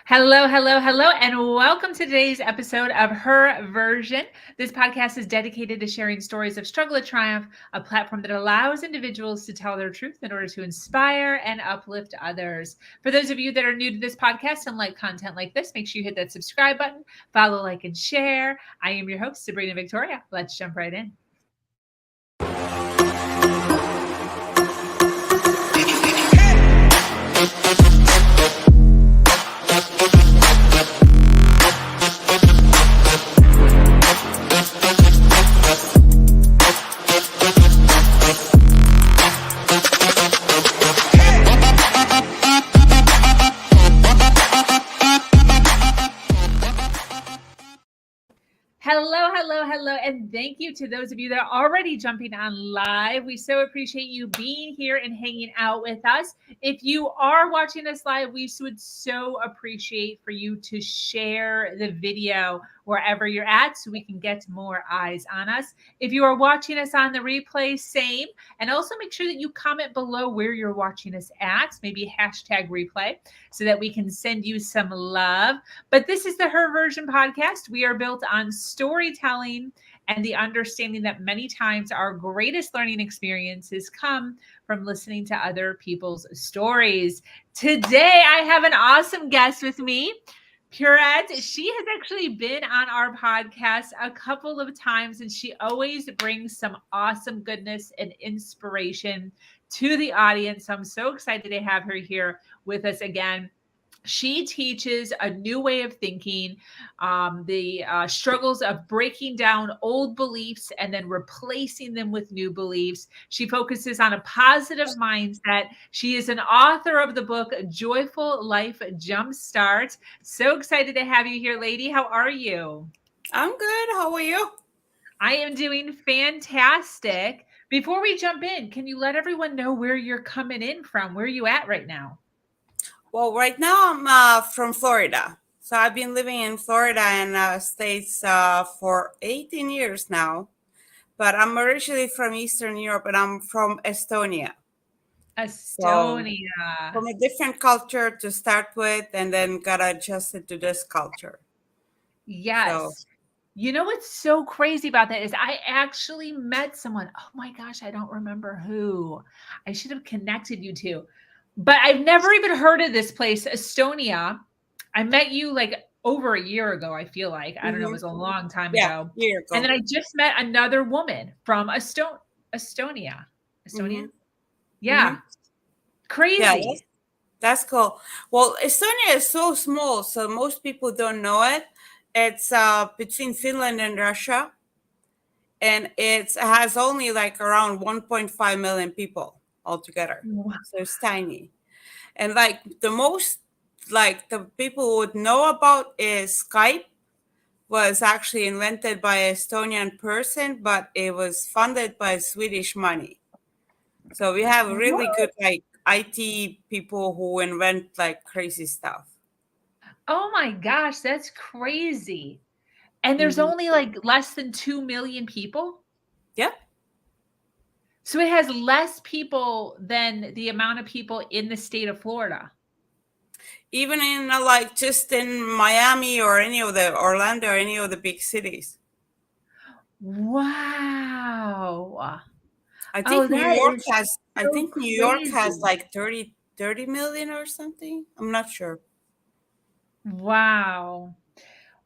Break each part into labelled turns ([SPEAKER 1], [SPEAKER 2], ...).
[SPEAKER 1] Hello, hello, hello, and welcome to today's episode of Her Version. This podcast is dedicated to sharing stories of struggle and triumph, a platform that allows individuals to tell their truth in order to inspire and uplift others. For those of you that are new to this podcast and like content like this, make sure you hit that subscribe button, follow, like, and share. I am your host, Sabrina Victoria. Let's jump right in. Hello, hello, hello, and thank you to those of you that are already jumping on live. We so appreciate you being here and hanging out with us. If you are watching us live, we would so appreciate for you to share the video wherever you're at so we can get more eyes on us. If you are watching us on the replay, same. And also make sure that you comment below where you're watching us at, maybe hashtag replay, so that we can send you some love. But this is the Her Version podcast. We are built on storytelling and the understanding that many times our greatest learning experiences come from listening to other people's stories. Today, I have an awesome guest with me, Piret. She has actually been on our podcast a couple of times, and she always brings some awesome goodness and inspiration to the audience. So I'm so excited to have her here with us again. She teaches a new way of thinking, the struggles of breaking down old beliefs and then replacing them with new beliefs. She focuses on a positive mindset. She is an author of the book, Joyful Life Jumpstart. So excited to have you here, lady. How are you?
[SPEAKER 2] I'm good. How are you?
[SPEAKER 1] I am doing fantastic. Before we jump in, can you let everyone know where you're coming in from? Where are you at right now?
[SPEAKER 2] Well, right now I'm from Florida. So I've been living in Florida and States for 18 years now. But I'm originally from Eastern Europe and I'm from Estonia. So
[SPEAKER 1] Estonia.
[SPEAKER 2] from a different culture to start with and then got adjusted to this culture. So,
[SPEAKER 1] Yes. You know what's so crazy about that is I actually met someone. Oh my gosh, I don't remember who. I should have connected you to. But I've never even heard of this place, Estonia. I met you like over a year ago, I feel like. I don't know, it was a long time
[SPEAKER 2] yeah,
[SPEAKER 1] ago.
[SPEAKER 2] here you
[SPEAKER 1] And
[SPEAKER 2] go.
[SPEAKER 1] then I just met another woman from Estonia. Estonian? Yeah.
[SPEAKER 2] Yeah,
[SPEAKER 1] Crazy.
[SPEAKER 2] that's cool. Well, Estonia is so small, so most people don't know it. It's between Finland and Russia. And it has only like around 1.5 million people altogether.
[SPEAKER 1] Wow.
[SPEAKER 2] So it's tiny. And like the most like the people would know about is Skype was actually invented by an Estonian person, but it was funded by Swedish money. So we have really good like IT people who invent like crazy stuff.
[SPEAKER 1] Oh my gosh, that's crazy. And there's
[SPEAKER 2] Mhm.
[SPEAKER 1] only like less than 2 million people?
[SPEAKER 2] Yeah.
[SPEAKER 1] So it has less people than the amount of people in the state of Florida.
[SPEAKER 2] Even in like just in Miami or any of the Orlando or any of the big cities.
[SPEAKER 1] Wow.
[SPEAKER 2] I
[SPEAKER 1] Oh,
[SPEAKER 2] think New
[SPEAKER 1] that
[SPEAKER 2] York
[SPEAKER 1] is
[SPEAKER 2] has I
[SPEAKER 1] so
[SPEAKER 2] think New York has
[SPEAKER 1] crazy.
[SPEAKER 2] like 30 million or something. I'm not sure.
[SPEAKER 1] Wow.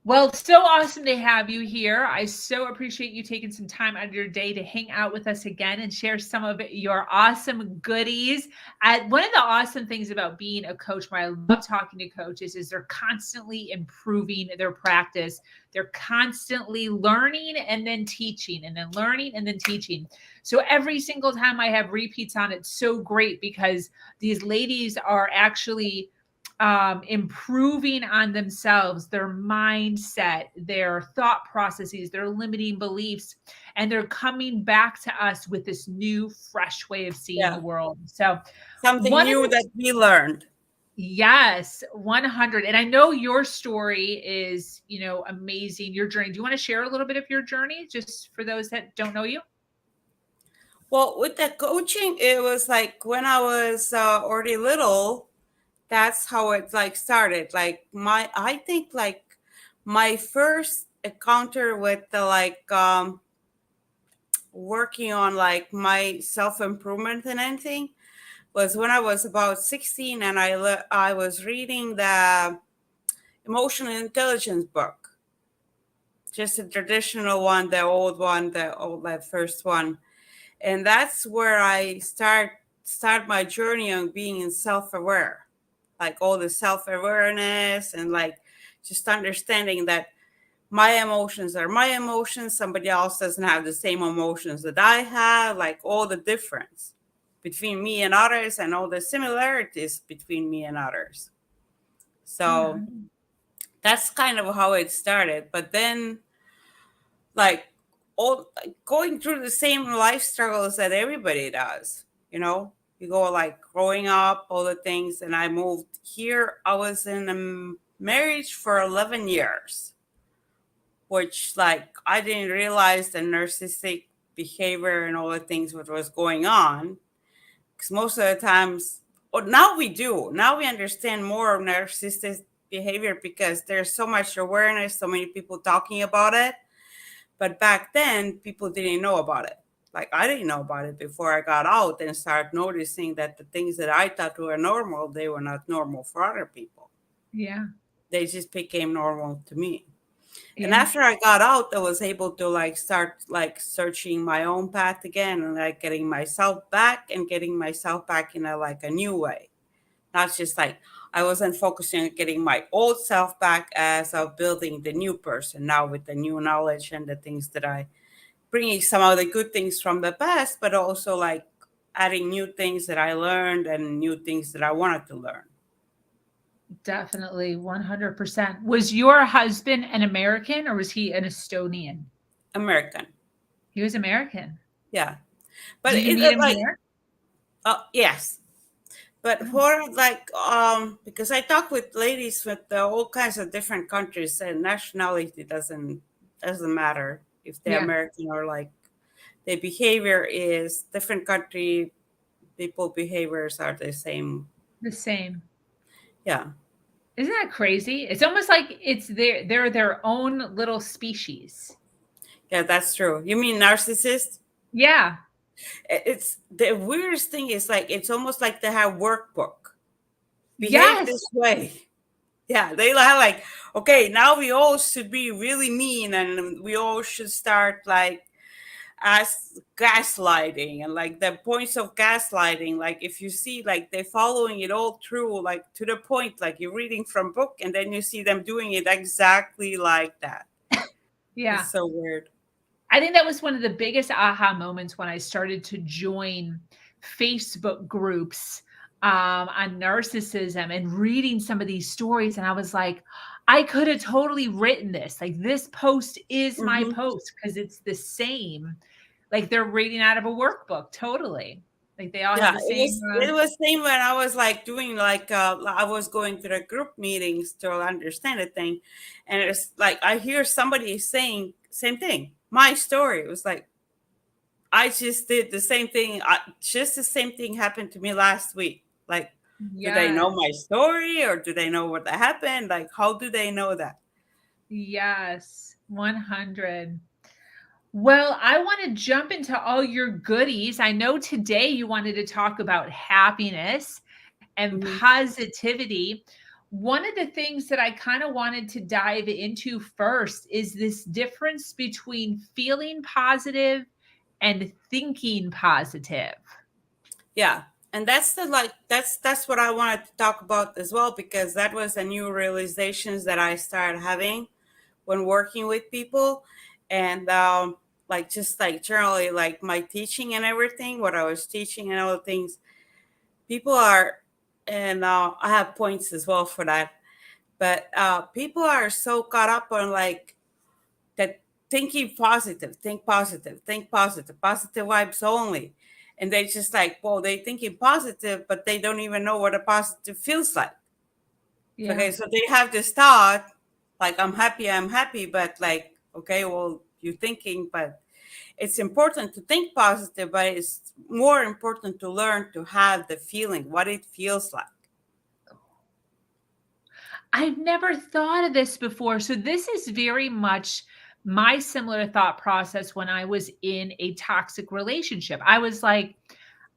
[SPEAKER 1] Well, so awesome to have you here. I so appreciate you taking some time out of your day to hang out with us again and share some of your awesome goodies. One of the awesome things about being a coach, what I love talking to coaches, is they're constantly improving their practice. They're constantly learning and then teaching and then learning and then teaching. So every single time I have repeats on, it's so great because these ladies are actually improving on themselves, their mindset, their thought processes, their limiting beliefs, and they're coming back to us with this new, fresh way of seeing the
[SPEAKER 2] Yeah.
[SPEAKER 1] world. So,
[SPEAKER 2] Something
[SPEAKER 1] one of
[SPEAKER 2] new
[SPEAKER 1] the
[SPEAKER 2] that we learned.
[SPEAKER 1] yes, 100. And I know your story is, amazing. Your journey. Do you want to share a little bit of your journey just for those that don't know you?
[SPEAKER 2] Well, with the coaching, it was like when I was already little, that's how it like started. Like I think like my first encounter with the like working on like my self improvement and anything was when I was about 16, and I was reading the emotional intelligence book, just a traditional one, the old one, that first one. And that's where I start my journey on being self-aware, like all the self-awareness, and like just understanding that my emotions are my emotions. Somebody else doesn't have the same emotions that I have, like all the difference between me and others and all the similarities between me and others. So
[SPEAKER 1] Yeah.
[SPEAKER 2] that's kind of how it started. But then, like, all going through the same life struggles that everybody does, you know, you go like growing up, all the things. And I moved here. I was in a marriage for 11 years, which like I didn't realize the narcissistic behavior and all the things what was going on, because most of the times, or now we do, now we understand more of narcissistic behavior because there's so much awareness, so many people talking about it. But back then people didn't know about it. Like I didn't know about it before I got out and started noticing that the things that I thought were normal, they were not normal for other people.
[SPEAKER 1] Yeah.
[SPEAKER 2] They just became normal to me. And
[SPEAKER 1] Yeah.
[SPEAKER 2] after I got out, I was able to like start like searching my own path again, and like getting myself back and getting myself back in a like a new way. Not just like I wasn't focusing on getting my old self back as of building the new person now with the new knowledge and the things that I bringing some of the good things from the past, but also like adding new things that I learned and new things that I wanted to learn.
[SPEAKER 1] Definitely 100%. Was your husband an American or was he an Estonian?
[SPEAKER 2] American.
[SPEAKER 1] He was American.
[SPEAKER 2] Yeah. But
[SPEAKER 1] Did you
[SPEAKER 2] it
[SPEAKER 1] meet him
[SPEAKER 2] like,
[SPEAKER 1] here?
[SPEAKER 2] yes. But
[SPEAKER 1] Oh,
[SPEAKER 2] for like, because I talk with ladies with all kinds of different countries, and nationality doesn't matter if they're
[SPEAKER 1] yeah,
[SPEAKER 2] American or like their behavior is different country. People behaviors are the same.
[SPEAKER 1] the same.
[SPEAKER 2] Yeah,
[SPEAKER 1] Isn't that crazy? It's almost like they're their own little species.
[SPEAKER 2] yeah, that's true. You mean narcissist?
[SPEAKER 1] Yeah.
[SPEAKER 2] It's the weirdest thing is like it's almost like they have workbook. Behave
[SPEAKER 1] Yes.
[SPEAKER 2] this way. Yeah, they have like, okay, now we all should be really mean, and we all should start like as gaslighting, and like the points of gaslighting, like if you see like they're following it all through like to the point, like you're reading from book and then you see them doing it exactly like that.
[SPEAKER 1] Yeah.
[SPEAKER 2] It's so weird.
[SPEAKER 1] I think that was one of the biggest aha moments when I started to join Facebook groups on narcissism and reading some of these stories. And I was like, I could have totally written this. Like, this post is my
[SPEAKER 2] Hmm.
[SPEAKER 1] post because it's the same. Like, they're reading out of a workbook, totally. Like, they all have
[SPEAKER 2] Yeah,
[SPEAKER 1] the
[SPEAKER 2] it
[SPEAKER 1] same.
[SPEAKER 2] was it was same when I was like doing like I was going to the group meetings to understand the thing, and it's like I hear somebody saying same thing. My story. It was like I just did the same thing. Just the same thing happened to me last week. Like, do they know
[SPEAKER 1] Yes.
[SPEAKER 2] my story, or do they know what happened? Like, how do they know that?
[SPEAKER 1] Yes. 100. Well, I want to jump into all your goodies. I know today you wanted to talk about happiness and
[SPEAKER 2] Hmm.
[SPEAKER 1] positivity. One of the things that I kind of wanted to dive into first is this difference between feeling positive and thinking positive.
[SPEAKER 2] Yeah, and that's the like that's what I wanted to talk about as well, because that was the new realizations that I started having when working with people, and like just like generally like my teaching and everything, what I was teaching and all the things, people are, and I have points as well for that, but people are so caught up on like that thinking positive, think positive, think positive, positive vibes only. And they just like, well, they thinking positive, but they don't even know what a positive feels like.
[SPEAKER 1] Yeah.
[SPEAKER 2] Okay, so they have this thought, like I'm happy, but like, okay, well, you're thinking, but it's important to think positive, but it's more important to learn to have the feeling, what it feels like.
[SPEAKER 1] I've never thought of this before. So this is very much my similar thought process when I was in a toxic relationship. I was like,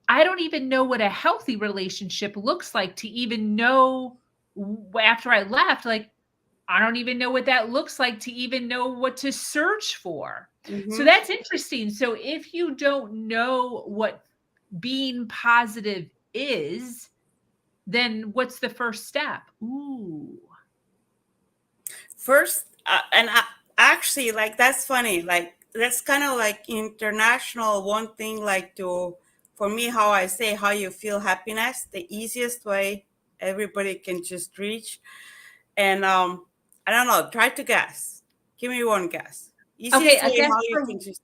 [SPEAKER 1] I don't even know what a healthy relationship looks like to even know after I left. Like, I don't even know what that looks like to even know what to search for. So
[SPEAKER 2] Mm-hmm.
[SPEAKER 1] that's interesting. So if you don't know what being positive is, then what's the first step? Ooh.
[SPEAKER 2] First, actually, like, that's funny. Like, that's kind of like international one thing, like, to, for me, how I say how you feel happiness, the easiest way everybody can just reach. And I don't know, try to guess. Give me one guess.
[SPEAKER 1] Okay,
[SPEAKER 2] Easiest
[SPEAKER 1] I
[SPEAKER 2] way
[SPEAKER 1] guess
[SPEAKER 2] how you
[SPEAKER 1] for
[SPEAKER 2] can just,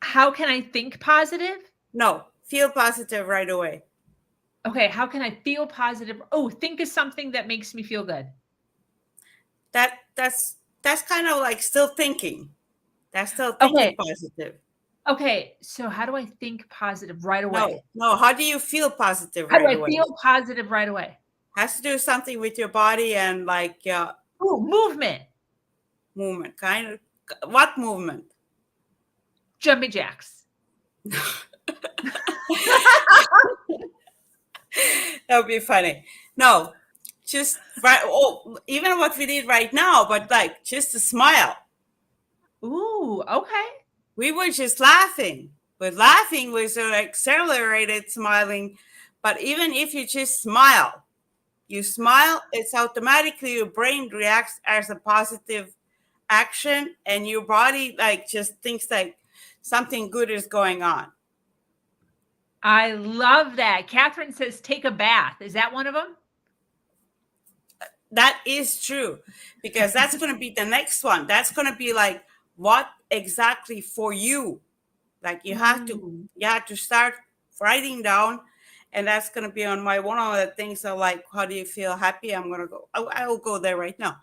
[SPEAKER 1] how can I think positive?
[SPEAKER 2] no, feel positive right away.
[SPEAKER 1] Okay, how can I feel positive? Oh, think of something that makes me feel good.
[SPEAKER 2] That's kind of like still thinking. That's still thinking
[SPEAKER 1] Okay.
[SPEAKER 2] positive.
[SPEAKER 1] Okay, so how do I think positive right away?
[SPEAKER 2] No. How do you feel positive
[SPEAKER 1] How do
[SPEAKER 2] right
[SPEAKER 1] I
[SPEAKER 2] away?
[SPEAKER 1] feel positive right away?
[SPEAKER 2] Has to do something with your body and like
[SPEAKER 1] Oh, movement.
[SPEAKER 2] movement. Kind of what movement?
[SPEAKER 1] Jumping jacks.
[SPEAKER 2] That would be funny. No, just right. Oh, even what we did right now, but like just a smile.
[SPEAKER 1] Ooh, okay.
[SPEAKER 2] We were just laughing, but laughing was an accelerated smiling. But even if you just smile, you smile, it's automatically your brain reacts as a positive action, and your body like just thinks like something good is going on.
[SPEAKER 1] I love that. Catherine says take a bath. Is that one of them?
[SPEAKER 2] That is true, because that's going to be the next one. That's going to be like what exactly for you. Like you have
[SPEAKER 1] Ooh.
[SPEAKER 2] to start writing down, and that's going to be on my one of the things of like how do you feel happy. I'm going to go. I will go there right now.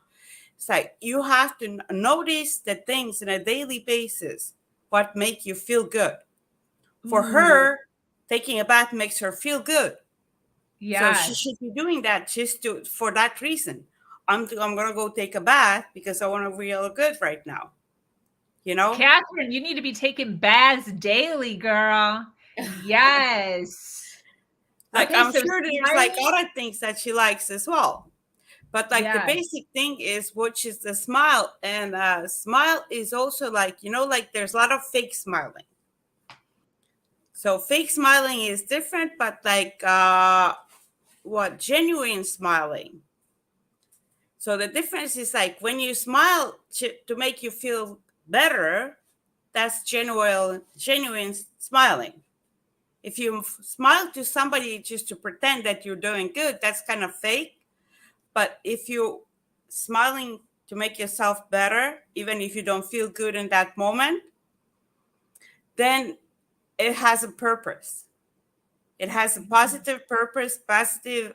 [SPEAKER 2] It's like you have to notice the things on a daily basis what make you feel good. For
[SPEAKER 1] Ooh.
[SPEAKER 2] her, taking a bath makes her feel good. So she
[SPEAKER 1] Yes.
[SPEAKER 2] should be doing that just to for that reason. I'm gonna go take a bath because I want to feel good right now. You know,
[SPEAKER 1] Catherine, you need to be taking baths daily, girl. Yes.
[SPEAKER 2] like
[SPEAKER 1] Okay,
[SPEAKER 2] I'm
[SPEAKER 1] so
[SPEAKER 2] sure there's like
[SPEAKER 1] smiling.
[SPEAKER 2] other things that she likes as well. But like the
[SPEAKER 1] Yes.
[SPEAKER 2] basic thing is which is the smile, and smile is also like like there's a lot of fake smiling. So fake smiling is different, but like what genuine smiling. So the difference is like when you smile to make you feel better, that's genuine smiling. If you smile to somebody just to pretend that you're doing good, that's kind of fake. But if you smiling to make yourself better, even if you don't feel good in that moment, then it has a purpose. It has a positive purpose, positive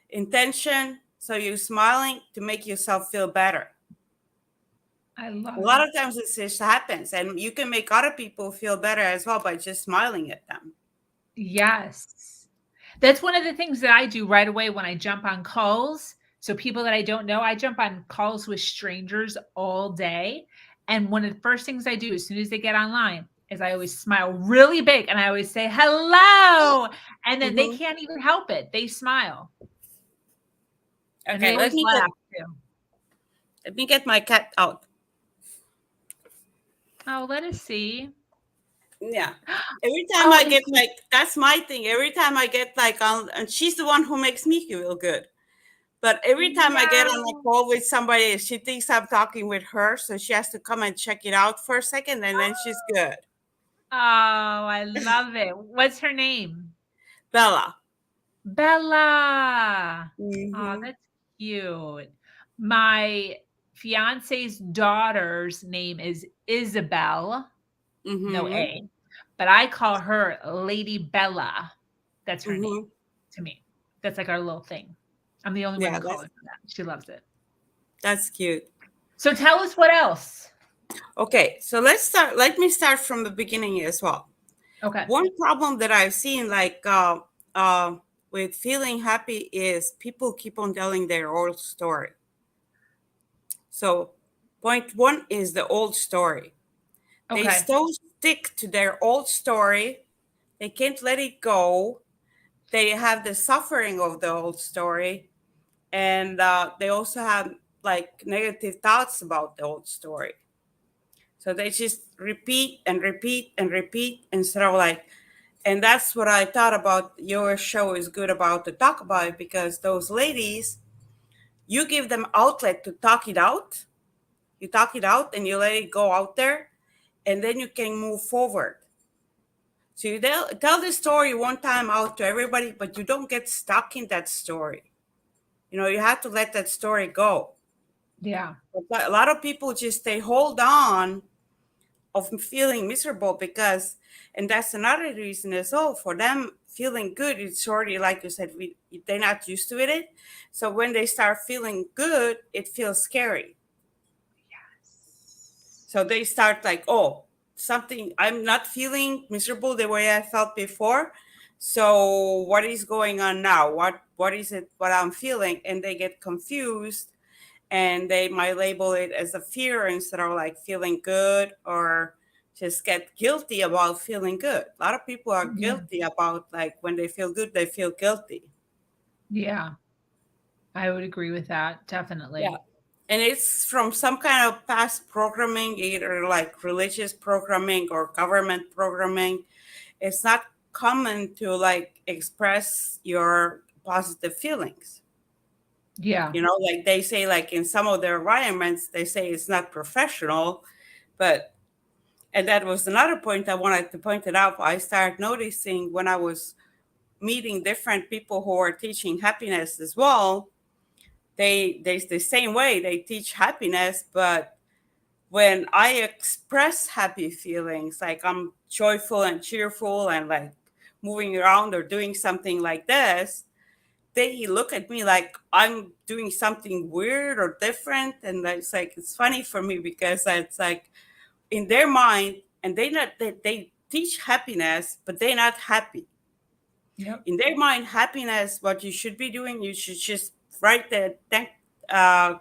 [SPEAKER 2] intention. So you're smiling to make yourself feel better.
[SPEAKER 1] I
[SPEAKER 2] A
[SPEAKER 1] love
[SPEAKER 2] lot
[SPEAKER 1] it.
[SPEAKER 2] of times it just happens, and you can make other people feel better as well by just smiling at them.
[SPEAKER 1] Yes. That's one of the things that I do right away when I jump on calls. So people that I don't know, I jump on calls with strangers all day. And one of the first things I do as soon as they get online is I always smile really big and I always say, hello. And then they
[SPEAKER 2] Mm-hmm.
[SPEAKER 1] can't even help it. They smile and they
[SPEAKER 2] Okay,
[SPEAKER 1] always laugh too.
[SPEAKER 2] let me get my cat out.
[SPEAKER 1] Oh, let us see.
[SPEAKER 2] Yeah. Every time
[SPEAKER 1] Oh,
[SPEAKER 2] I
[SPEAKER 1] and
[SPEAKER 2] get like that's my thing. Every time I get like on, and she's the one who makes me feel good. But every time I get on a
[SPEAKER 1] yeah.
[SPEAKER 2] call with somebody, she thinks I'm talking with her, so she has to come and check it out for a second, and then she's good.
[SPEAKER 1] Oh, I love it. What's her name?
[SPEAKER 2] Bella.
[SPEAKER 1] Bella. Oh,
[SPEAKER 2] Mm-hmm.
[SPEAKER 1] that's cute. My fiance's daughter's name is Isabel, no
[SPEAKER 2] Mm-hmm.
[SPEAKER 1] A, but I call her Lady Bella. That's her name
[SPEAKER 2] Mm-hmm.
[SPEAKER 1] to me. That's like our little thing. I'm the only one
[SPEAKER 2] Yeah,
[SPEAKER 1] to call her for that. She loves it.
[SPEAKER 2] that's cute.
[SPEAKER 1] So tell us what else.
[SPEAKER 2] Okay, so let's start. Let me start from the beginning as well.
[SPEAKER 1] Okay.
[SPEAKER 2] One problem that I've seen, like with feeling happy is people keep on telling their old story. So point one is the old story. They
[SPEAKER 1] Okay.
[SPEAKER 2] still stick to their old story. They can't let it go. They have the suffering of the old story. And they also have like negative thoughts about the old story. So they just repeat and repeat and repeat instead of like, and that's what I thought about your show is good about to talk about it, because those ladies, you give them outlet to talk it out. You talk it out and you let it go out there, and then you can move forward. So you tell the story one time out to everybody, but you don't get stuck in that story. You have to let that story go.
[SPEAKER 1] Yeah.
[SPEAKER 2] But a lot of people just they hold on of feeling miserable because, and that's another reason as well, for them feeling good, it's already, like you said, they're not used to it. So when they start feeling good, it feels scary.
[SPEAKER 1] Yes.
[SPEAKER 2] So they start like, oh, something, I'm not feeling miserable the way I felt before. So what is going on now? What is it, what I'm feeling? And they get confused, and they might label it as a fear instead of like feeling good, or just get guilty about feeling good. A lot of people are
[SPEAKER 1] Yeah.
[SPEAKER 2] guilty about, like, when they feel good, they feel guilty.
[SPEAKER 1] Yeah. I would agree with that.
[SPEAKER 2] Yeah.
[SPEAKER 1] Definitely.
[SPEAKER 2] And it's from some kind of past programming, either like religious programming or government programming. It's not common to like express your positive feelings.
[SPEAKER 1] Yeah.
[SPEAKER 2] Like they say, like in some of their environments, they say it's not professional, but and that was another point I wanted to point it out. I started noticing when I was meeting different people who are teaching happiness as well. They the same way they teach happiness, but when I express happy feelings, like I'm joyful and cheerful and like moving around or doing something like this, they look at me like I'm doing something weird or different. And it's like, it's funny for me because it's like in their mind, and they teach happiness, but they're not happy.
[SPEAKER 1] Yep.
[SPEAKER 2] In their mind, happiness, what you should be doing, you should just write the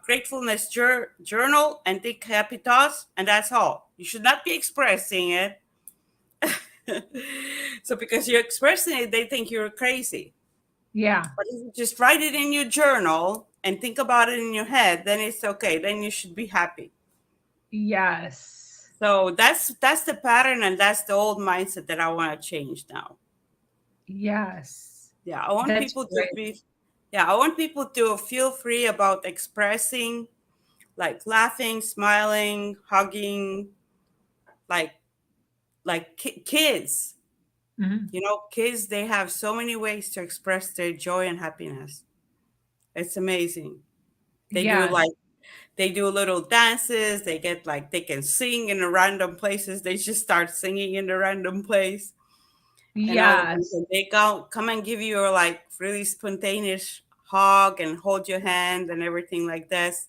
[SPEAKER 2] gratefulness journal and think happy thoughts, and that's all. You should not be expressing it. So because you're expressing it, they think you're crazy.
[SPEAKER 1] Yeah.
[SPEAKER 2] But if you just write it in your journal and think about it in your head, then it's okay. Then you should be happy.
[SPEAKER 1] Yes.
[SPEAKER 2] So that's the pattern, and that's the old mindset that I want to change now.
[SPEAKER 1] Yes.
[SPEAKER 2] Yeah, I want
[SPEAKER 1] That's
[SPEAKER 2] people to
[SPEAKER 1] great.
[SPEAKER 2] be yeah, I want people to feel free about expressing, like laughing, smiling, hugging, like kids.
[SPEAKER 1] Mhm.
[SPEAKER 2] Kids, they have so many ways to express their joy and happiness. It's amazing. They do
[SPEAKER 1] Yes.
[SPEAKER 2] like they do little dances. They get like they can sing in the random places. They just start singing in the random place. And
[SPEAKER 1] Yes.
[SPEAKER 2] they come and give you a like really spontaneous hug and hold your hand and everything like this.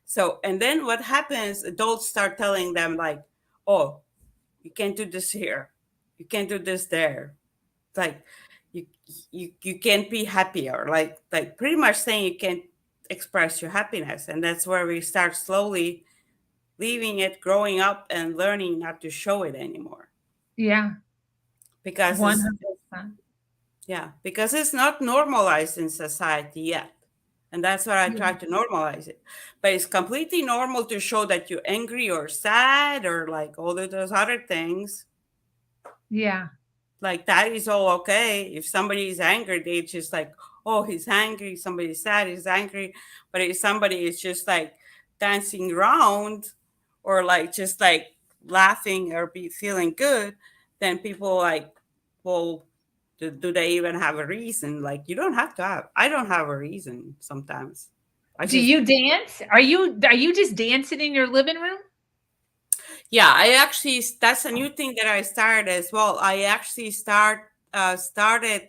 [SPEAKER 2] So, and then what happens, adults start telling them like, oh, you can't do this here, you can't do this there, like you you can't be happier, like pretty much saying you can't express your happiness. And that's where we start slowly leaving it, growing up and learning not to show it anymore,
[SPEAKER 1] Yeah.
[SPEAKER 2] because it's
[SPEAKER 1] 100%.
[SPEAKER 2] yeah, because it's not normalized in society yet. And that's what I
[SPEAKER 1] Yeah.
[SPEAKER 2] try to normalize it. But it's completely normal to show that you're angry or sad or like all of those other things.
[SPEAKER 1] Yeah.
[SPEAKER 2] Like that is all okay. If somebody is angry, they just like, oh, he's angry. Somebody's sad, he's angry. But if somebody is just like dancing around or like just like laughing or be feeling good, then people like, well, do they even have a reason? Like you don't have to have. I don't have a reason sometimes. I
[SPEAKER 1] Do
[SPEAKER 2] just
[SPEAKER 1] you dance? Are you just dancing in your living room?
[SPEAKER 2] Yeah, I actually that's a new thing that I started as well. I actually started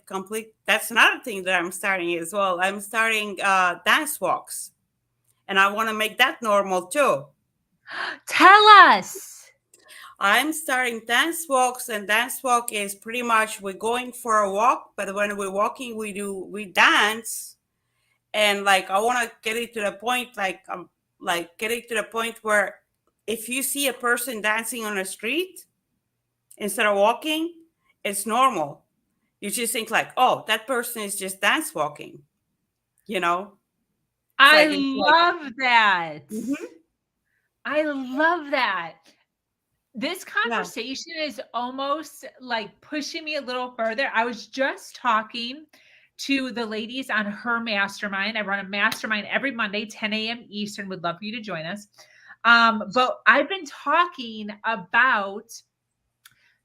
[SPEAKER 2] complete. That's another thing that I'm starting as well. I'm starting dance walks, and I want to make that normal too.
[SPEAKER 1] Tell us.
[SPEAKER 2] I'm starting dance walks, and dance walk is pretty much we're going for a walk, but when we're walking, we dance, and like I want to get it to the point, like get it to the point where if you see a person dancing on the street instead of walking, it's normal. You just think like, oh, that person is just dance walking, you know?
[SPEAKER 1] I
[SPEAKER 2] It's like,
[SPEAKER 1] love that.
[SPEAKER 2] mm-hmm,
[SPEAKER 1] I love that. This
[SPEAKER 2] yeah,
[SPEAKER 1] conversation is almost like pushing me a little further. I was just talking to the ladies on her mastermind. I run a mastermind every Monday, 10 a.m. Eastern. Would love for you to join us. But I've been talking about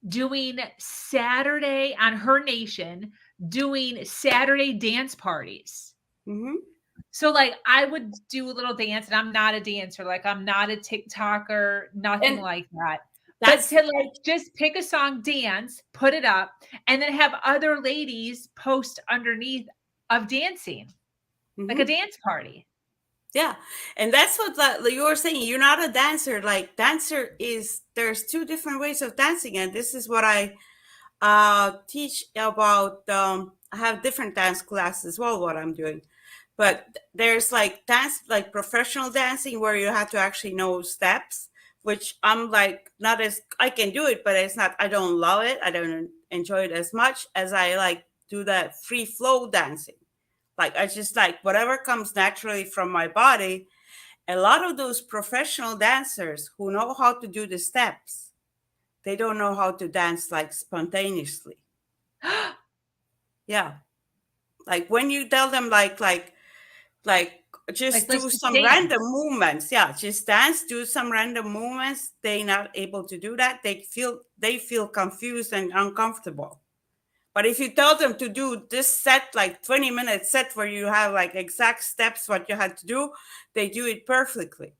[SPEAKER 1] doing Saturday on her nation, doing Saturday dance parties.
[SPEAKER 2] mm-hmm.
[SPEAKER 1] So like I would do a little dance, and I'm not a dancer, like I'm not a TikToker, nothing
[SPEAKER 2] And
[SPEAKER 1] like that. But
[SPEAKER 2] that's
[SPEAKER 1] to like just pick a song, dance, put it up, and then have other ladies post underneath of dancing, like a
[SPEAKER 2] mm-hmm.
[SPEAKER 1] dance party.
[SPEAKER 2] Yeah, and that's what like you were saying. You're not a dancer. Like dancer is there's two different ways of dancing, and this is what I teach about. I have different dance classes as well. What I'm doing, but there's like dance, like professional dancing, where you have to actually know steps. Which I'm like not as I can do it, but it's not. I don't love it. I don't enjoy it as much as I like do that free flow dancing. Like I just like whatever comes naturally from my body. A lot of those professional dancers who know how to do the steps, they don't know how to dance like spontaneously. Yeah. Like when you tell them like
[SPEAKER 1] Like
[SPEAKER 2] just
[SPEAKER 1] let's
[SPEAKER 2] do
[SPEAKER 1] just
[SPEAKER 2] some random
[SPEAKER 1] dance.
[SPEAKER 2] movements. Yeah, just dance, do some random movements. They're not able to do that. They feel confused and uncomfortable. But if you tell them to do this set, like 20-minute set where you have like exact steps what you had to do, they do it perfectly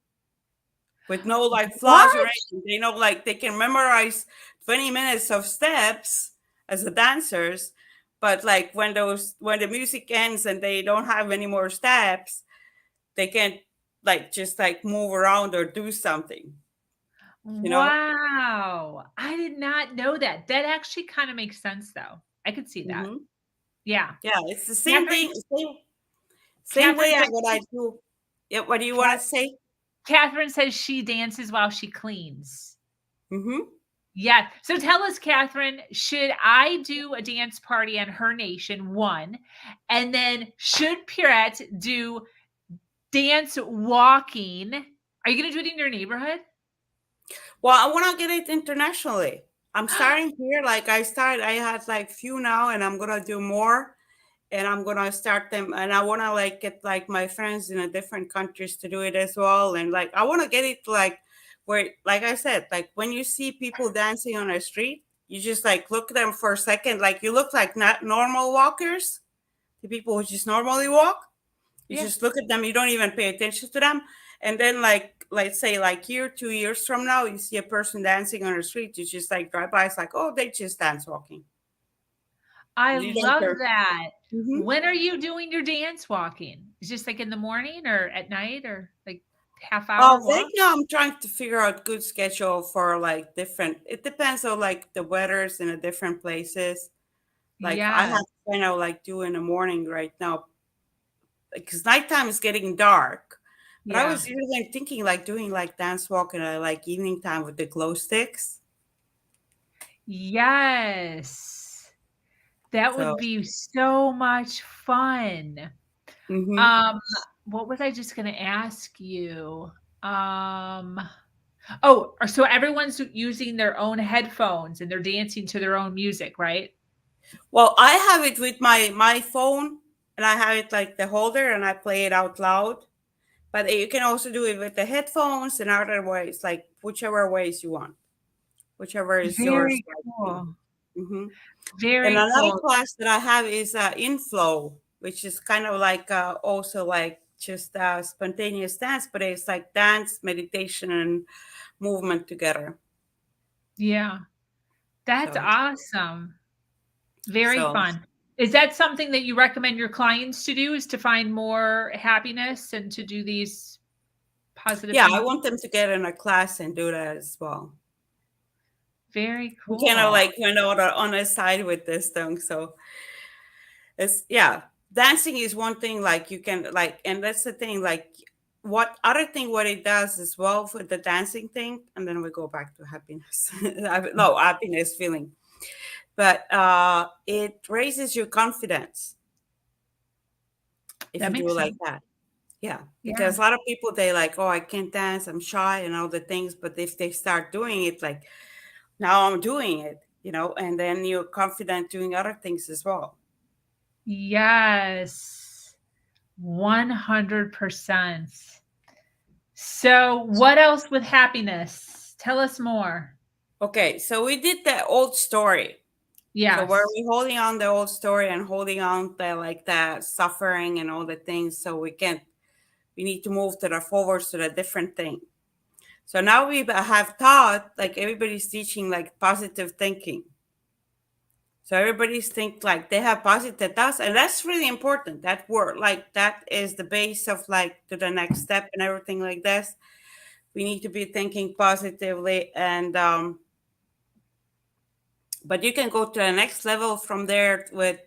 [SPEAKER 2] with no like flaws or
[SPEAKER 1] What?
[SPEAKER 2] anything. They know like they can memorize 20 minutes of steps as a dancers, but like when the music ends and they don't have any more steps, they can't like just like move around or do something, you know?
[SPEAKER 1] Wow. I did not know that. That actually kind of makes sense though. I could see that.
[SPEAKER 2] Hmm.
[SPEAKER 1] Yeah.
[SPEAKER 2] Yeah, it's the same
[SPEAKER 1] Catherine
[SPEAKER 2] thing, same way
[SPEAKER 1] Catherine
[SPEAKER 2] I
[SPEAKER 1] says
[SPEAKER 2] what I
[SPEAKER 1] she
[SPEAKER 2] do. Yeah, what do you want
[SPEAKER 1] Cat
[SPEAKER 2] to say?
[SPEAKER 1] Catherine says she dances while she cleans.
[SPEAKER 2] Hmm.
[SPEAKER 1] Yeah. So tell us, Catherine, should I do a dance party on her nation? One. And then should Piret do dance walking? Are you going to do it in your neighborhood?
[SPEAKER 2] Well, I want to get it internationally. I'm starting here. I had like few now, and I'm gonna do more, and I'm gonna start them. And I want to like get like my friends in a different countries to do it as well. And like I want to get it like where, like I said, like when you see people dancing on the street, you just like look at them for a second. Like you look like not normal walkers, the people who just normally walk. You
[SPEAKER 1] Yeah.
[SPEAKER 2] just look at them, you don't even pay attention to them. And then like let's say like year, 2 years from now, you see a person dancing on the street, you just like drive by, it's like, oh, they just dance walking.
[SPEAKER 1] I
[SPEAKER 2] You don't
[SPEAKER 1] love
[SPEAKER 2] care.
[SPEAKER 1] that.
[SPEAKER 2] Hmm.
[SPEAKER 1] When are you doing your dance walking? Is just like in the morning or at night or like half hour
[SPEAKER 2] Right
[SPEAKER 1] walk?
[SPEAKER 2] now I'm trying to figure out good schedule for like different, it depends on like the weathers in the different places. Like I have
[SPEAKER 1] Yeah.
[SPEAKER 2] to kind of like do in the morning right now because nighttime is getting dark. But I
[SPEAKER 1] Yeah.
[SPEAKER 2] was usually thinking like doing like dance walk in a like evening time with the glow sticks.
[SPEAKER 1] Yes. That
[SPEAKER 2] So
[SPEAKER 1] would be so much fun.
[SPEAKER 2] mhm.
[SPEAKER 1] Um, what was I just gonna ask you? Um, oh, so everyone's using their own headphones and they're dancing to their own music, right?
[SPEAKER 2] Well, I have it with my phone, and I have it like the holder, and I play it out loud. But you can also do it with the headphones and other ways, like whichever ways you want, whichever is yours.
[SPEAKER 1] Very cool.
[SPEAKER 2] Hmm. And
[SPEAKER 1] Very
[SPEAKER 2] another
[SPEAKER 1] cool.
[SPEAKER 2] class that I have is inflow, which is kind of like also like just spontaneous dance, but it's like dance, meditation, and movement together.
[SPEAKER 1] Yeah. That's
[SPEAKER 2] So,
[SPEAKER 1] awesome. Very
[SPEAKER 2] so
[SPEAKER 1] fun. Is that something that you recommend your clients to do is to find more happiness and to do these positive
[SPEAKER 2] yeah, I
[SPEAKER 1] things?
[SPEAKER 2] want them to get in a class and do that as well.
[SPEAKER 1] Very
[SPEAKER 2] We kind of
[SPEAKER 1] cool.
[SPEAKER 2] like on a side with this thing. So it's, yeah, dancing is one thing, like you can like, and that's the thing, like what other thing what it does as well for the dancing thing, and then we go back to happiness. No, happiness feeling, but it raises your confidence if
[SPEAKER 1] That
[SPEAKER 2] you do
[SPEAKER 1] makes
[SPEAKER 2] it like
[SPEAKER 1] sense.
[SPEAKER 2] that. Yeah,
[SPEAKER 1] Yeah.
[SPEAKER 2] because a lot of people, they like, oh, I can't dance, I'm shy and all the things, but if they start doing it, like now I'm doing it, and then you're confident doing other things as well.
[SPEAKER 1] Yes. 100%. So, what else with happiness? Tell us more.
[SPEAKER 2] Okay, so we did the old story. So where
[SPEAKER 1] Yes.
[SPEAKER 2] we holding on the old story and holding on the like the suffering and all the things, so we need to move to the forwards to the different thing. So now we have taught, like everybody's teaching like positive thinking. So everybody's think like they have positive thoughts, and that's really important. That word, like that is the base of like to the next step and everything like this. We need to be thinking positively, and but you can go to the next level from there with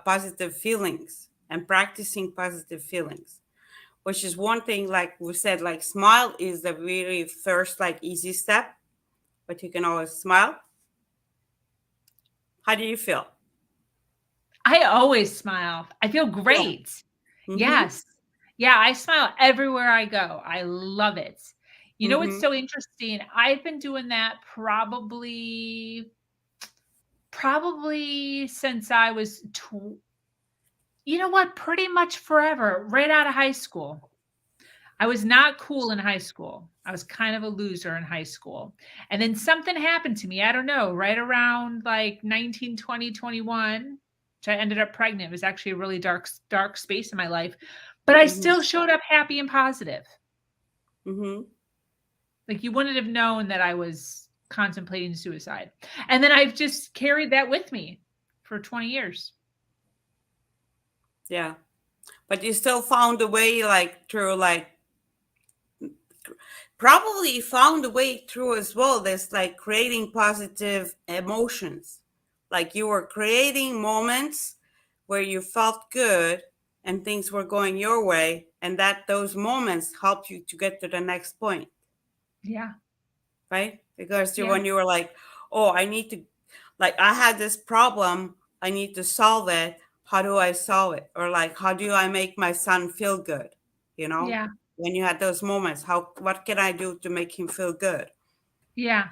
[SPEAKER 2] positive feelings and practicing positive feelings, which is one thing. Like we said, like smile is the very first like easy step, but you can always smile. How do you feel?
[SPEAKER 1] I always smile. I feel
[SPEAKER 2] Yeah.
[SPEAKER 1] great.
[SPEAKER 2] Mm-hmm.
[SPEAKER 1] Yes. Yeah, I smile everywhere I go. I love it. You know what's
[SPEAKER 2] Mm-hmm.
[SPEAKER 1] so interesting? I've been doing that probably since I was you know what? Pretty much forever, right out of high school. I was not cool in high school. I was kind of a loser in high school. And then something happened to me. I don't know, right around like 19, 20, 21, which I ended up pregnant. It was actually a really dark space in my life. But I
[SPEAKER 2] Mm-hmm.
[SPEAKER 1] still showed up happy and positive.
[SPEAKER 2] Mm-hmm.
[SPEAKER 1] Like you wouldn't have known that I was contemplating suicide. And then I've just carried that with me for 20 years.
[SPEAKER 2] Yeah. But you still found a way, like through like probably found a way through as well. There's like creating positive emotions. Like you were creating moments where you felt good and things were going your way, and that those moments helped you to get to the next point,
[SPEAKER 1] Yeah.
[SPEAKER 2] right? Because
[SPEAKER 1] Yeah.
[SPEAKER 2] when you were like, oh, I need to, like, I had this problem, I need to solve it. How do I solve it? Or like, how do I make my son feel good? You know,
[SPEAKER 1] Yeah.
[SPEAKER 2] when you had those moments, what can I do to make him feel good?
[SPEAKER 1] Yeah.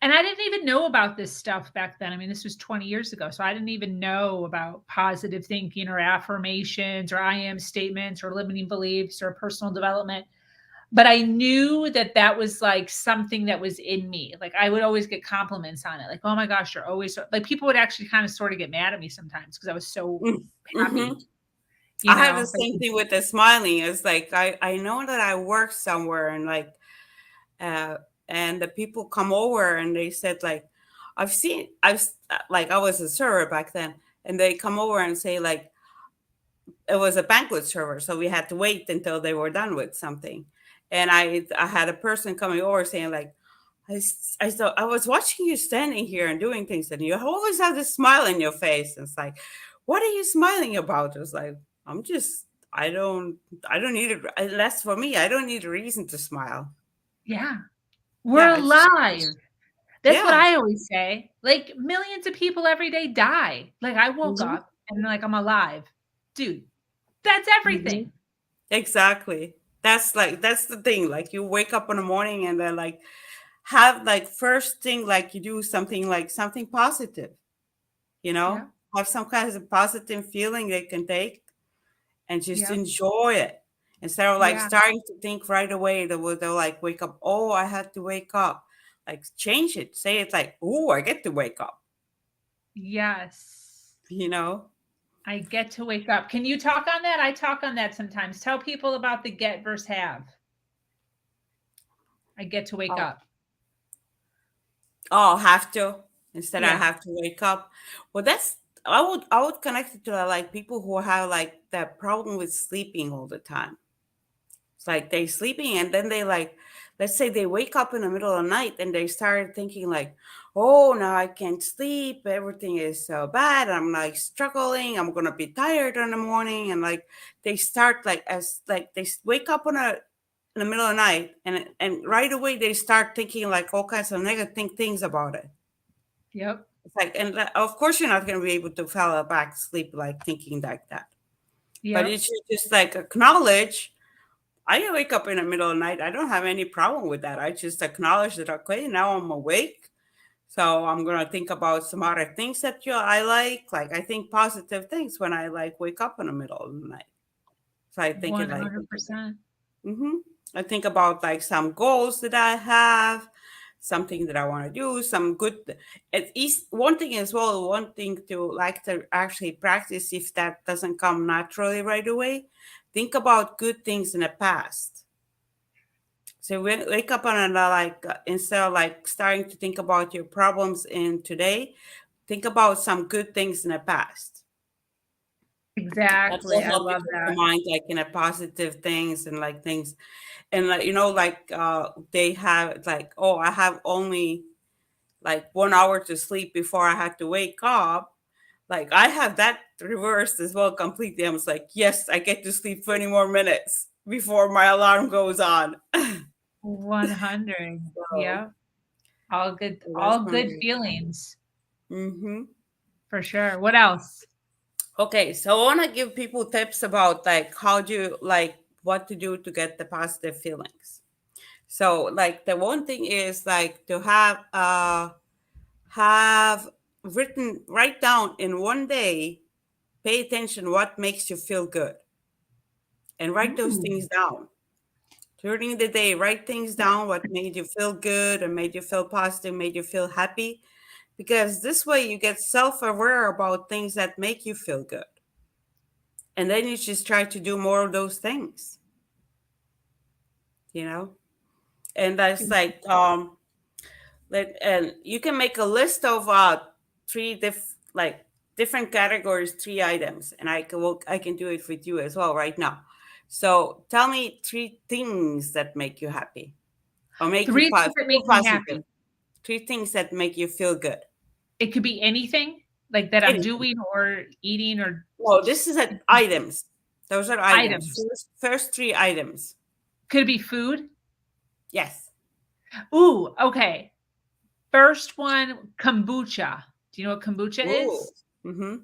[SPEAKER 1] And I didn't even know about this stuff back then. I mean, this was 20 years ago. So I didn't even know about positive thinking or affirmations or I am statements or limiting beliefs or personal development. But I knew that that was like something that was in me. Like I would always get compliments on it. Like, oh my gosh, you're always like people would actually kind of sort of get mad at me sometimes because I was so
[SPEAKER 2] Mm-hmm.
[SPEAKER 1] happy, you
[SPEAKER 2] I have the
[SPEAKER 1] know, like,
[SPEAKER 2] same thing with the smiling. It's like I know that I work somewhere, and like uh and the people come over and they said like like I was a server back then, and they come over and say like it was a banquet server, so we had to wait until they were done with something. And I had a person coming over saying like, I thought I was watching you standing here and doing things, and you always have this smile in your face. And it's like, what are you smiling about? It was like, I'm just, I don't need it. That's for me. I don't need a reason to smile.
[SPEAKER 1] yeah, we're
[SPEAKER 2] Yeah, it's just,
[SPEAKER 1] alive. That's what
[SPEAKER 2] yeah.
[SPEAKER 1] I always say. Like millions of people every day die. Like I woke
[SPEAKER 2] Hmm.
[SPEAKER 1] up and like I'm alive. Dude, that's
[SPEAKER 2] Hmm.
[SPEAKER 1] everything.
[SPEAKER 2] Exactly. That's the thing. Like you wake up in the morning and then like have like first thing like you do something like something positive,
[SPEAKER 1] Yeah.
[SPEAKER 2] have some kind of positive feeling they can take and just
[SPEAKER 1] Yep.
[SPEAKER 2] enjoy it instead of like
[SPEAKER 1] Yeah.
[SPEAKER 2] starting to think right away that they'll like wake up. Oh, I had to wake up. Like change it. Say it like, oh, I get to wake up.
[SPEAKER 1] Yes.
[SPEAKER 2] You know.
[SPEAKER 1] I get to wake up. Can you talk on that? I talk on that sometimes. Tell people about the get versus have. I get to wake
[SPEAKER 2] Oh,
[SPEAKER 1] up.
[SPEAKER 2] oh, have to instead I
[SPEAKER 1] Yeah.
[SPEAKER 2] have to wake up. Well, that's I would connect it to like people who have like that problem with sleeping all the time. It's like they sleeping and then they like, let's say they wake up in the middle of the night and they start thinking like, oh, now I can't sleep. Everything is so bad. I'm like struggling. I'm gonna be tired in the morning. And like they start like as like they wake up in the middle of the night and right away they start thinking like all kinds of negative things about it.
[SPEAKER 1] Yep.
[SPEAKER 2] It's like, and of course you're not gonna be able to fall back to sleep like thinking like that. But
[SPEAKER 1] Yep.
[SPEAKER 2] you should just like acknowledge. I wake up in the middle of the night. I don't have any problem with that. I just acknowledge that, okay, now I'm awake. So I'm going to think about some other things that I like. Like I think positive things when I like wake up in the middle of the night. So I think it like,
[SPEAKER 1] 100%.
[SPEAKER 2] I think about like some goals that I have, something that I want to do, some good. At least one thing as well, one thing to like to actually practice if that doesn't come naturally right away. Think about good things in the past. So wake up and like instead of like starting to think about your problems in today, think about some good things in the past. That
[SPEAKER 1] Exactly.
[SPEAKER 2] will
[SPEAKER 1] I
[SPEAKER 2] help you
[SPEAKER 1] love
[SPEAKER 2] keep
[SPEAKER 1] that.
[SPEAKER 2] your mind like in a positive things and like things. And like like they have like, oh, I have only like 1 hour to sleep before I had to wake up. Like I have that reversed as well completely. I was like, yes, I get to sleep 20 more minutes before my alarm goes on.
[SPEAKER 1] 100.
[SPEAKER 2] So,
[SPEAKER 1] Yeah.
[SPEAKER 2] so that's
[SPEAKER 1] All
[SPEAKER 2] one
[SPEAKER 1] good
[SPEAKER 2] way.
[SPEAKER 1] feelings
[SPEAKER 2] Mm-hmm.
[SPEAKER 1] for sure. What else?
[SPEAKER 2] Okay, so I want to give people tips about like how do you like what to do to get the positive feelings. So like the one thing is like to have write down in one day, pay attention what makes you feel good and write those
[SPEAKER 1] Ooh.
[SPEAKER 2] things down. During the day, write things down what made you feel good and made you feel positive, made you feel happy, because this way you get self-aware about things that make you feel good. And then you just try to do more of those things, you know? And that's like and you can make a list of like different categories, 3 items, and I can do it with you as well right now. So tell me 3 things that make you happy or make you
[SPEAKER 1] Three things that
[SPEAKER 2] feel
[SPEAKER 1] make me
[SPEAKER 2] positive.
[SPEAKER 1] happy.
[SPEAKER 2] 3 things that make you feel good.
[SPEAKER 1] It could be anything like that I'm
[SPEAKER 2] Anything.
[SPEAKER 1] doing or eating or
[SPEAKER 2] No, this is at items. Those are items.
[SPEAKER 1] items.
[SPEAKER 2] First 3 items.
[SPEAKER 1] Could it be food?
[SPEAKER 2] Yes.
[SPEAKER 1] Ooh, okay. First one, kombucha. Do you know what kombucha
[SPEAKER 2] Ooh.
[SPEAKER 1] is?
[SPEAKER 2] Mm-hmm.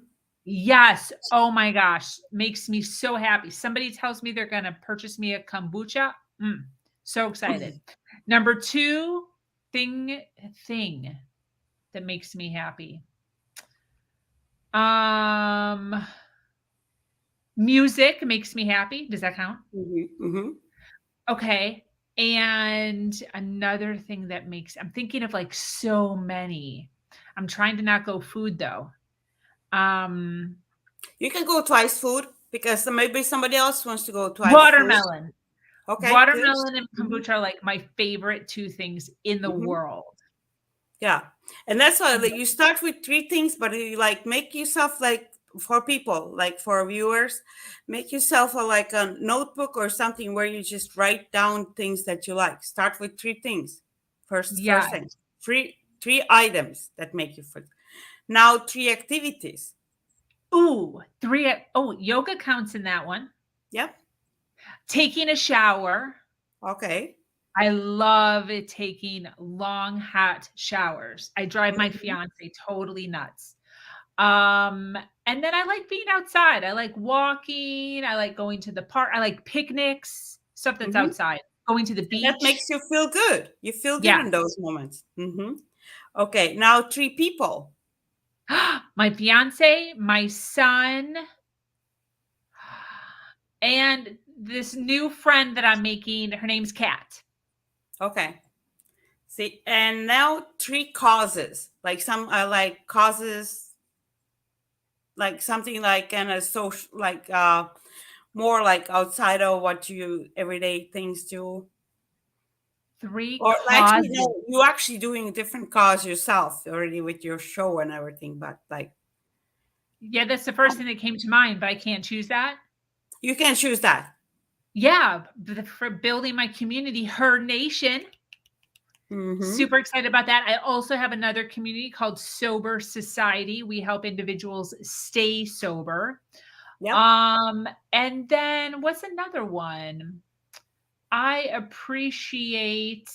[SPEAKER 1] Yes. Oh my gosh. Makes me so happy. Somebody tells me they're going to purchase me a kombucha. So excited. Number two, thing that makes me happy. Um, Music makes me happy. Does that count?
[SPEAKER 2] Mm-hmm. Mm-hmm.
[SPEAKER 1] Okay. And another thing that makes I'm thinking of like so many. I'm trying to not go food though. Um,
[SPEAKER 2] You can go twice food because maybe somebody else wants to go twice food.
[SPEAKER 1] Watermelon.
[SPEAKER 2] Okay, good.
[SPEAKER 1] Watermelon and
[SPEAKER 2] Hmm.
[SPEAKER 1] kombucha are like my favorite two things in the
[SPEAKER 2] Hmm.
[SPEAKER 1] world.
[SPEAKER 2] Yeah, and that's why like, you start with 3 things, but you like make yourself like for people, like for viewers, make yourself like a notebook or something where you just write down things that you like. Start with 3 things. First
[SPEAKER 1] Yes.
[SPEAKER 2] thing, three items that make you feel. Now 3 activities.
[SPEAKER 1] Ooh, three. Oh, yoga counts in that one.
[SPEAKER 2] Yep.
[SPEAKER 1] Taking a shower.
[SPEAKER 2] Okay.
[SPEAKER 1] I love it taking long, hot showers. I drive my
[SPEAKER 2] Mhm.
[SPEAKER 1] fiance totally nuts. Um, and then I like being outside. I like walking. I like going to the park. I like picnics, stuff that's
[SPEAKER 2] Mhm.
[SPEAKER 1] outside. Going to the
[SPEAKER 2] And that
[SPEAKER 1] beach.
[SPEAKER 2] makes you feel good. You feel good in
[SPEAKER 1] Yes.
[SPEAKER 2] those moments. Okay, now 3 people.
[SPEAKER 1] My fiance, my son, and this new friend that I'm making. Her name's Kat.
[SPEAKER 2] Okay. See, and now 3 causes. Like some like causes, like something like in a social, like more like outside of what you everyday things do.
[SPEAKER 1] Three
[SPEAKER 2] Or actually,
[SPEAKER 1] causes.
[SPEAKER 2] no, you actually doing a different cause yourself already with your show and everything. But like,
[SPEAKER 1] Yeah, that's the first thing that came to mind, but I can't choose that.
[SPEAKER 2] you can choose that.
[SPEAKER 1] Yeah, for building my community, Her Nation. Super excited about that. I also have another community called Sober Society. We help individuals stay sober.
[SPEAKER 2] Yep.
[SPEAKER 1] And then what's another one? I appreciate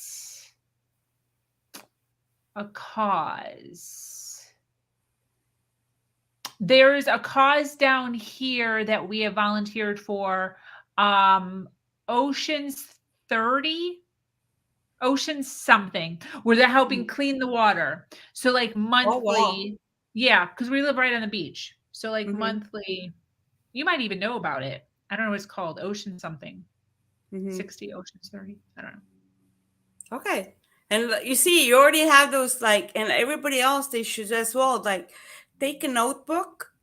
[SPEAKER 1] a cause. There's a cause down here that we have volunteered for. Oceans 30, Oceans something, where they're helping clean the water. So like
[SPEAKER 2] Oh, wow.
[SPEAKER 1] monthly, yeah, because we live right on the beach. So like
[SPEAKER 2] Mm-hmm.
[SPEAKER 1] monthly, you might even know about it. I don't know what it's called. Ocean something.
[SPEAKER 2] Mm-hmm.
[SPEAKER 1] 60, Oceans 30. I don't know.
[SPEAKER 2] Okay. And you see, you already have those, like, and everybody else, they should as well, like, take a notebook.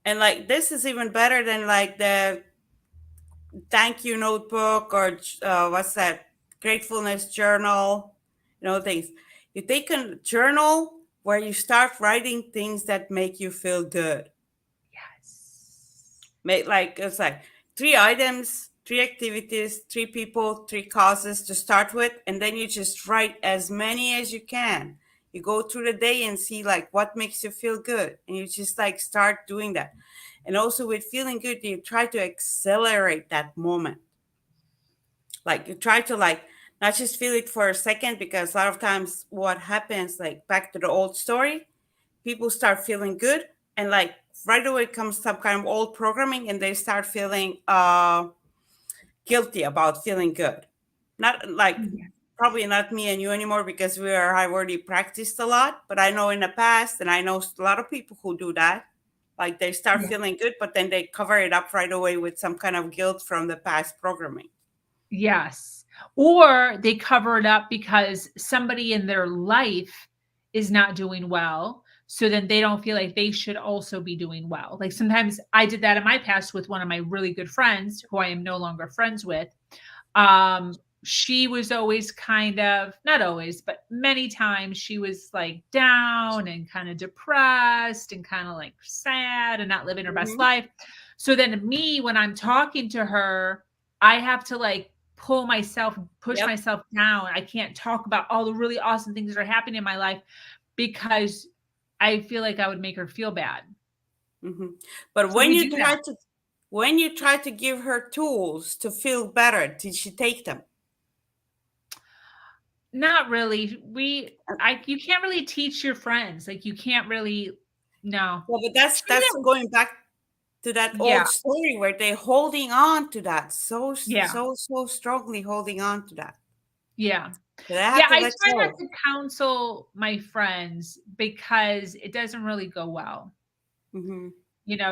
[SPEAKER 2] And, like, this is even better than, like, the thank you notebook or what's that? Gratefulness journal, things. You take a journal where you start writing things that make you feel good.
[SPEAKER 1] Yes.
[SPEAKER 2] Make like it's like 3 items, 3 activities, 3 people, 3 causes to start with, and then you just write as many as you can. You go through the day and see like what makes you feel good, and you just like start doing that. And also with feeling good, you try to accelerate that moment. Like you try to like not just feel it for a second, because a lot of times what happens, like back to the old story, people start feeling good, and like right away comes some kind of old programming, and they start feeling guilty about feeling good. Not like
[SPEAKER 1] Yeah.
[SPEAKER 2] probably not me and you anymore, because I've already practiced a lot, but I know in the past, and I know a lot of people who do that, like they start
[SPEAKER 1] Yeah.
[SPEAKER 2] feeling good, but then they cover it up right away with some kind of guilt from the past programming.
[SPEAKER 1] Yes. Or they cover it up because somebody in their life is not doing well. So then they don't feel like they should also be doing well. Like sometimes I did that in my past with one of my really good friends who I am no longer friends with. She was always kind of, not always, but many times she was like down and kind of depressed and kind of like sad and not living her best
[SPEAKER 2] Hmm.
[SPEAKER 1] life. So then me, when I'm talking to her, I have to like pull myself, push
[SPEAKER 2] Yep.
[SPEAKER 1] myself down. I can't talk about all the really awesome things that are happening in my life because I feel like I would make her feel bad.
[SPEAKER 2] Hmm. But
[SPEAKER 1] So we do that.
[SPEAKER 2] when you try to give her tools to feel better, did she take them?
[SPEAKER 1] Not really. You can't really teach your friends. Like you can't really, no.
[SPEAKER 2] Well, but
[SPEAKER 1] She
[SPEAKER 2] that's
[SPEAKER 1] did.
[SPEAKER 2] going back to that
[SPEAKER 1] Yeah.
[SPEAKER 2] old story where they're holding on to that
[SPEAKER 1] Yeah.
[SPEAKER 2] so strongly, holding on to that.
[SPEAKER 1] Yeah.
[SPEAKER 2] But I
[SPEAKER 1] Yeah.
[SPEAKER 2] have to
[SPEAKER 1] I
[SPEAKER 2] let
[SPEAKER 1] try not
[SPEAKER 2] go.
[SPEAKER 1] to counsel my friends because it doesn't really go well.
[SPEAKER 2] Hmm.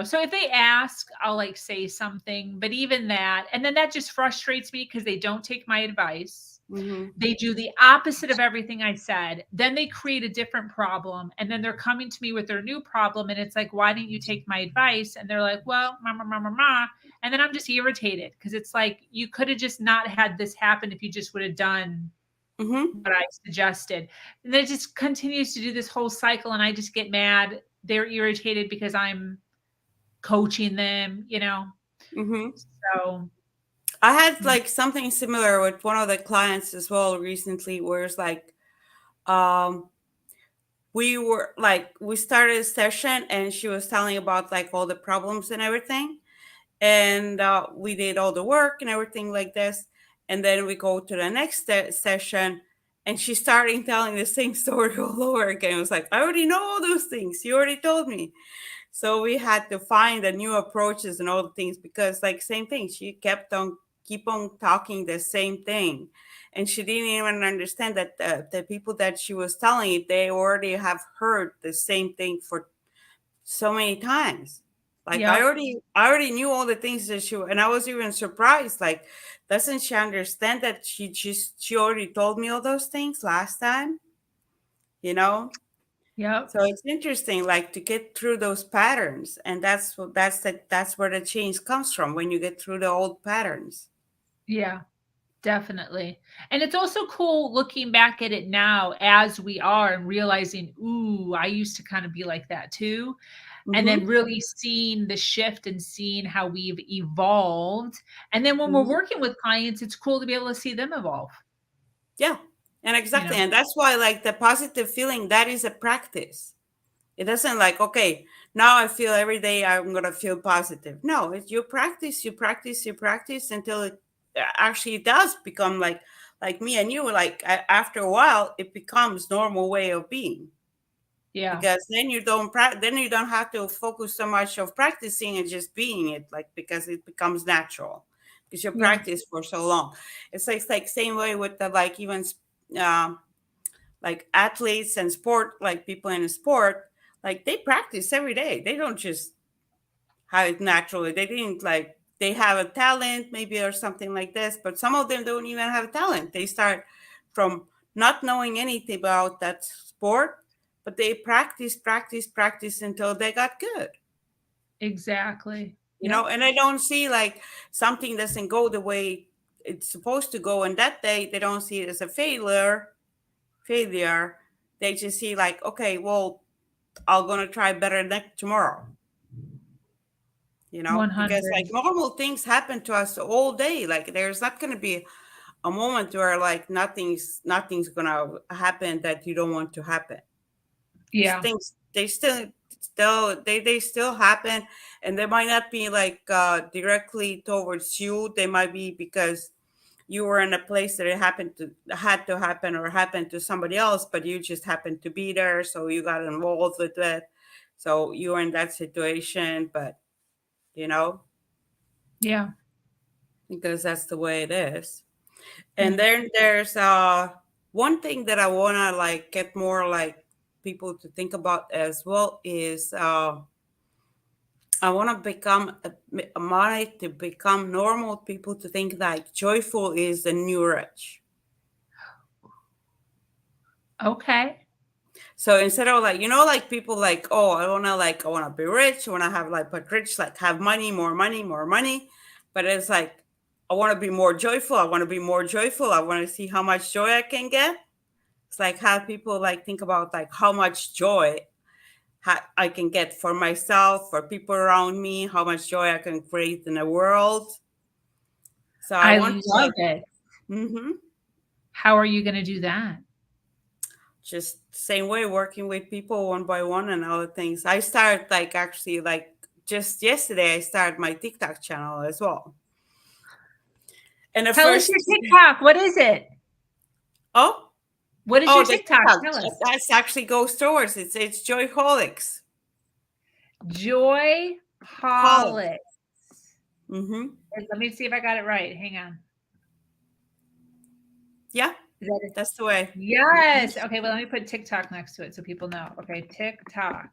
[SPEAKER 1] So if they ask, I'll like say something, but even that, and then that just frustrates me because they don't take my advice.
[SPEAKER 2] Hmm.
[SPEAKER 1] They do the opposite of everything I said. Then they create a different problem. And then they're coming to me with their new problem. And it's like, why didn't you take my advice? And they're like, well, ma, ma, ma, ma, ma. And then I'm just irritated because it's like, you could have just not had this happen if you just would have done
[SPEAKER 2] Hmm.
[SPEAKER 1] what I suggested. And then it just continues to do this whole cycle. And I just get mad. They're irritated because I'm coaching them.
[SPEAKER 2] Hmm.
[SPEAKER 1] So,
[SPEAKER 2] I had like something similar with one of the clients as well recently, where it's like, um, we started a session and she was telling about like all the problems and everything. And we did all the work and everything like this. And then we go to the next session, and she started telling the same story all over again. It was like, I already know all those things. You already told me. So we had to find the new approaches and all the things, because like same thing, she keep on talking the same thing. And she didn't even understand that the people that she was telling it, they already have heard the same thing for so many times. Like
[SPEAKER 1] yep.
[SPEAKER 2] I already knew all the things that and I was even surprised. Like, doesn't she understand that she already told me all those things last time? You know?
[SPEAKER 1] Yep.
[SPEAKER 2] So it's interesting, like to get through those patterns. And that's where the change comes from, when you get through the old patterns.
[SPEAKER 1] Yeah. Definitely. And it's also cool looking back at it now as we are and realizing, ooh, I used to kind of be like that too. and then
[SPEAKER 2] Mm-hmm.
[SPEAKER 1] really seeing the shift and seeing how we've evolved. And then when we're
[SPEAKER 2] Mm-hmm.
[SPEAKER 1] working with clients, it's cool to be able to see them evolve,
[SPEAKER 2] Yeah. And
[SPEAKER 1] you
[SPEAKER 2] exactly.
[SPEAKER 1] know?
[SPEAKER 2] And that's why like the positive feeling, that is a practice. It doesn't like, okay, now I feel every day I'm gonna feel positive. No, it's you practice, you practice, you practice until it actually does become like me and you. Like after a while, it becomes normal way of being,
[SPEAKER 1] Yeah.
[SPEAKER 2] because then then you don't have to focus so much of practicing and just being it, like because it becomes natural because you
[SPEAKER 1] Yeah.
[SPEAKER 2] practice for so long. It's like same way with the like even um, like athletes and sport, like people in sport, like they practice every day. They don't just have it naturally. They didn't like they have a talent maybe or something like this, but some of them don't even have talent. They start from not knowing anything about that sport, but they practice until they got good.
[SPEAKER 1] Exactly.
[SPEAKER 2] You
[SPEAKER 1] Yep.
[SPEAKER 2] know, and I don't see like something doesn't go the way it's supposed to go, and that they don't see it as a failure. They just see like, okay, well, I'm gonna try better next tomorrow. You know, because like
[SPEAKER 1] 100.
[SPEAKER 2] normal things happen to us all day. Like there's not gonna be a moment where like nothing's gonna happen that you don't want to happen. These
[SPEAKER 1] Yeah.
[SPEAKER 2] things they still happen, and they might not be like directly towards you. They might be because you were in a place that it had to happen or happened to somebody else, but you just happened to be there, so you got involved with it. So you were in that situation, but you know,
[SPEAKER 1] Yeah.
[SPEAKER 2] because that's the way it is. And
[SPEAKER 1] Yeah.
[SPEAKER 2] then there's one thing that I wanna like get more like people to think about as well is I want to I want it to become normal people to think like joyful is the new rich.
[SPEAKER 1] Okay.
[SPEAKER 2] So instead of like, like people like, oh, I want to be rich. I want to have like, but rich, like have money, more money, more money. But it's like, I want to be more joyful. I want to be more joyful. I want to see how much joy I can get. It's like have people like think about like how much joy I can get for myself, for people around me, how much joy I can create in the world. So I
[SPEAKER 1] I
[SPEAKER 2] want to
[SPEAKER 1] love
[SPEAKER 2] like,
[SPEAKER 1] it.
[SPEAKER 2] hmm
[SPEAKER 1] How are you going to do that?
[SPEAKER 2] just same way working with people one by one and other things. I started like actually like just yesterday I started my TikTok channel as well. And the
[SPEAKER 1] Tell us
[SPEAKER 2] first
[SPEAKER 1] your TikTok. What is it?
[SPEAKER 2] oh
[SPEAKER 1] What is
[SPEAKER 2] oh
[SPEAKER 1] your
[SPEAKER 2] the
[SPEAKER 1] TikTok?
[SPEAKER 2] TikTok
[SPEAKER 1] Tell us.
[SPEAKER 2] that's actually goes towards it's Joyholics.
[SPEAKER 1] Joy
[SPEAKER 2] Holics.
[SPEAKER 1] Holic.
[SPEAKER 2] Mm-hmm.
[SPEAKER 1] Let me see if I got it right. Hang on.
[SPEAKER 2] Yeah,
[SPEAKER 1] Is that it?
[SPEAKER 2] that's the way. Mhm.
[SPEAKER 1] Yes. Okay. Well, let me put TikTok next to it so people know. Okay. TikTok.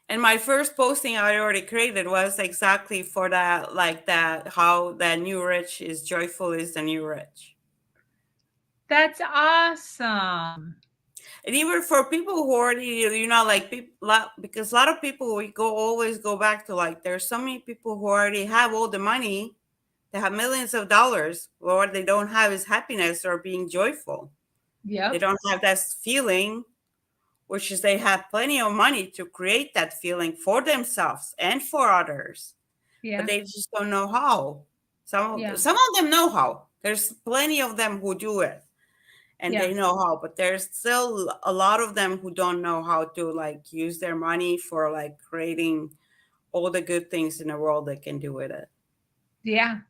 [SPEAKER 2] And my first posting I already created was exactly for that, like that, how the new rich is joyful is the new rich.
[SPEAKER 1] That's awesome.
[SPEAKER 2] And even for people who already, like people, because a lot of people we always go back to like there's so many people who already have all the money, they have millions of dollars, but what they don't have is happiness or being joyful. They
[SPEAKER 1] Yep.
[SPEAKER 2] don't have that feeling, which is they have plenty of money to create that feeling for themselves and for others, but
[SPEAKER 1] Yeah.
[SPEAKER 2] they just don't know how.
[SPEAKER 1] Yeah.
[SPEAKER 2] Some of them know how. There's plenty of them who do it and
[SPEAKER 1] Yeah.
[SPEAKER 2] they know how, but there's still a lot of them who don't know how to like use their money for like creating all the good things in the world they can do with it.
[SPEAKER 1] Yeah.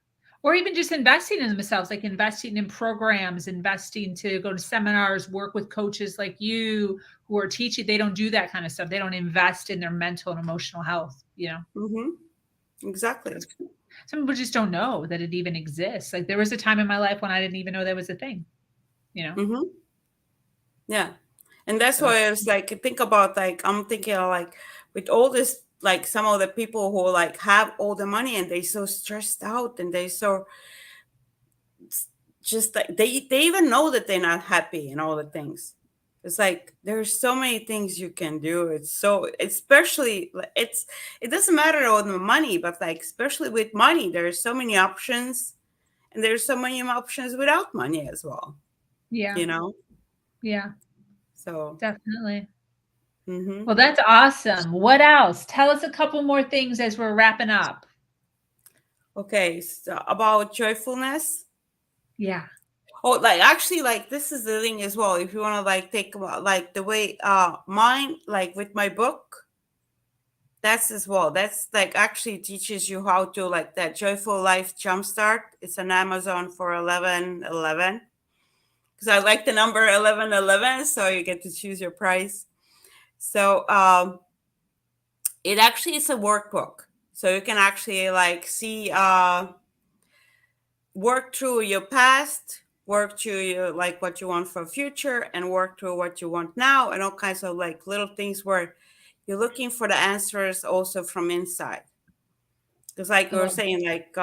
[SPEAKER 1] Or even just investing in themselves, like investing in programs, investing to go to seminars, work with coaches like you who are teaching. They don't do that kind of stuff. They don't invest in their mental and emotional health,
[SPEAKER 2] Exactly.
[SPEAKER 1] That's cool. Some people just don't know that it even exists. Like there was a time in my life when I didn't even know that was a thing, you know?
[SPEAKER 2] hmm Yeah. And that's
[SPEAKER 1] So that's
[SPEAKER 2] why I was like, think about like, I'm thinking of like with all this, like some of the people who like have all the money and they so stressed out and they so just like they even know that they're not happy and all the things. It's like there's so many things you can do. It's so especially it doesn't matter all the money, but like especially with money, there's so many options and there's so many options without money as well,
[SPEAKER 1] yeah,
[SPEAKER 2] you know?
[SPEAKER 1] yeah,
[SPEAKER 2] So
[SPEAKER 1] definitely.
[SPEAKER 2] Mm-hmm.
[SPEAKER 1] Well, that's awesome. What else? Tell us a couple more things as we're wrapping up.
[SPEAKER 2] Okay, so about joyfulness.
[SPEAKER 1] Yeah.
[SPEAKER 2] Oh, like actually, like this is the thing as well. If you want to like take about like the way mine, like with my book, that's as well. That's like actually teaches you how to like that joyful life jumpstart. It's on Amazon for 11.11 because I like the number 11.11, so you get to choose your price. So it actually is a workbook, so you can actually like see work through your past, work through your like what you want for future, and work through what you want now, and all kinds of like little things where you're looking for the answers also from inside. Because like
[SPEAKER 1] I
[SPEAKER 2] we were
[SPEAKER 1] love
[SPEAKER 2] saying, like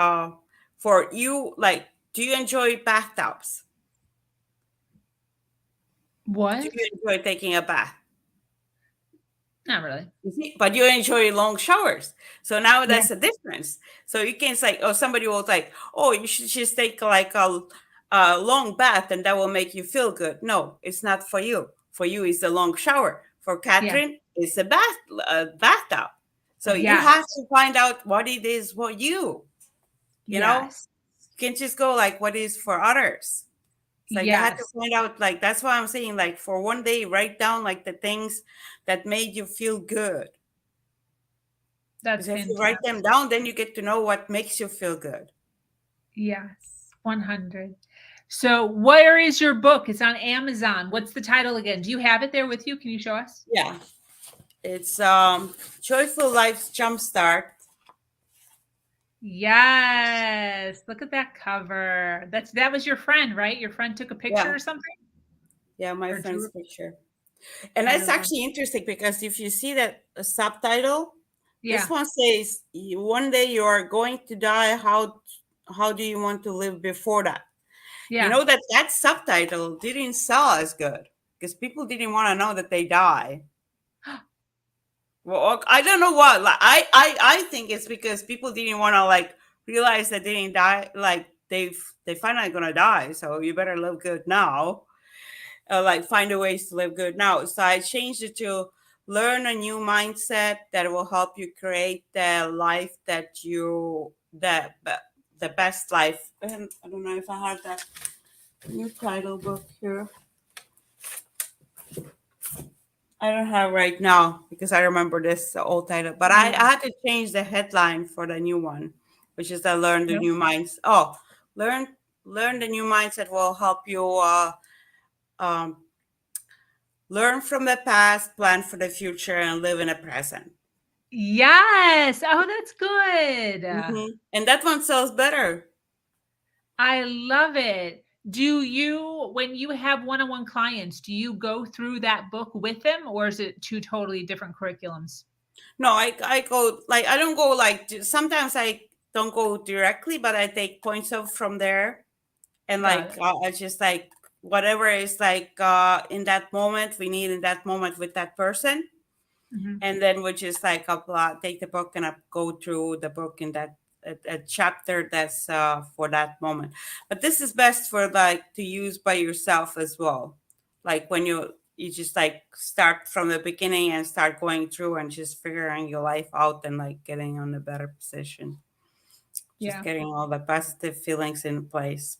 [SPEAKER 2] for you, like, do you enjoy bathtubs? Do
[SPEAKER 1] what?
[SPEAKER 2] you enjoy taking a bath?
[SPEAKER 1] Not really.
[SPEAKER 2] You see? But you enjoy long showers. So now
[SPEAKER 1] Yeah.
[SPEAKER 2] that's a difference. So you can say, oh, somebody will like, oh, you should just take like a long bath and that will make you feel good. No, it's not for you. For you, it's a long shower. For
[SPEAKER 1] Yeah.
[SPEAKER 2] Catherine, it's a bathtub. So you have
[SPEAKER 1] Yes.
[SPEAKER 2] to find out what it is for you. You know,
[SPEAKER 1] Yes.
[SPEAKER 2] you can just go like what is for others. It's like you had to
[SPEAKER 1] Yes.
[SPEAKER 2] find out, like, that's why I'm saying, like, for one day, write down like the things that made you feel good.
[SPEAKER 1] That's
[SPEAKER 2] Because if you write them
[SPEAKER 1] fantastic.
[SPEAKER 2] down, then you get to know what makes you feel good.
[SPEAKER 1] Yes. 100. So, where is your book? It's on Amazon. What's the title again? Do you have it there with you? Can you show us?
[SPEAKER 2] Yeah. It's Joyful Life's Jumpstart.
[SPEAKER 1] Yes. Look at that cover. That was your friend, right? Your friend took a picture
[SPEAKER 2] Yeah.
[SPEAKER 1] or something?
[SPEAKER 2] Yeah, my
[SPEAKER 1] Or
[SPEAKER 2] friend's
[SPEAKER 1] drew?
[SPEAKER 2] picture. And
[SPEAKER 1] I
[SPEAKER 2] that's
[SPEAKER 1] love.
[SPEAKER 2] actually interesting because if you see that subtitle, this
[SPEAKER 1] Yeah.
[SPEAKER 2] one says, one day you are going to die. How do you want to live before that? You
[SPEAKER 1] Yeah.
[SPEAKER 2] know that that subtitle didn't sell as good because people didn't want to know that they die. Well, I don't know what. Like, I think it's because people didn't want to like realize that they didn't die. Like they finally gonna die, so you better live good now. Like find a ways to live good now. So I changed it to learn a new mindset that will help you create the life that you the best life. And I don't know if I have that new title book here. I don't have right now because I remember this old title, but I
[SPEAKER 1] Yeah.
[SPEAKER 2] had to change the headline for the new one, which is the learn the
[SPEAKER 1] Yep.
[SPEAKER 2] new minds. Oh, learn learn the new mindset will help you um, learn from the past, plan for the future, and live in the present.
[SPEAKER 1] Yes. Oh, that's good.
[SPEAKER 2] And that one sells better.
[SPEAKER 1] I love it. Do you, when you have one-on-one clients, do you go through that book with them, or is it two totally different curriculums?
[SPEAKER 2] No, I go like I don't go like sometimes I don't go directly, but I take points of from there and
[SPEAKER 1] Got
[SPEAKER 2] like
[SPEAKER 1] it.
[SPEAKER 2] I just like whatever is like in that moment we need in that moment with that person,
[SPEAKER 1] Mhm.
[SPEAKER 2] and then we just like apply, take the book and go through the book in that a chapter that's for that moment. But this is best for like to use by yourself as well, like when you just like start from the beginning and start going through and just figuring your life out and like getting on a better position, just
[SPEAKER 1] Yeah.
[SPEAKER 2] getting all the positive feelings in place.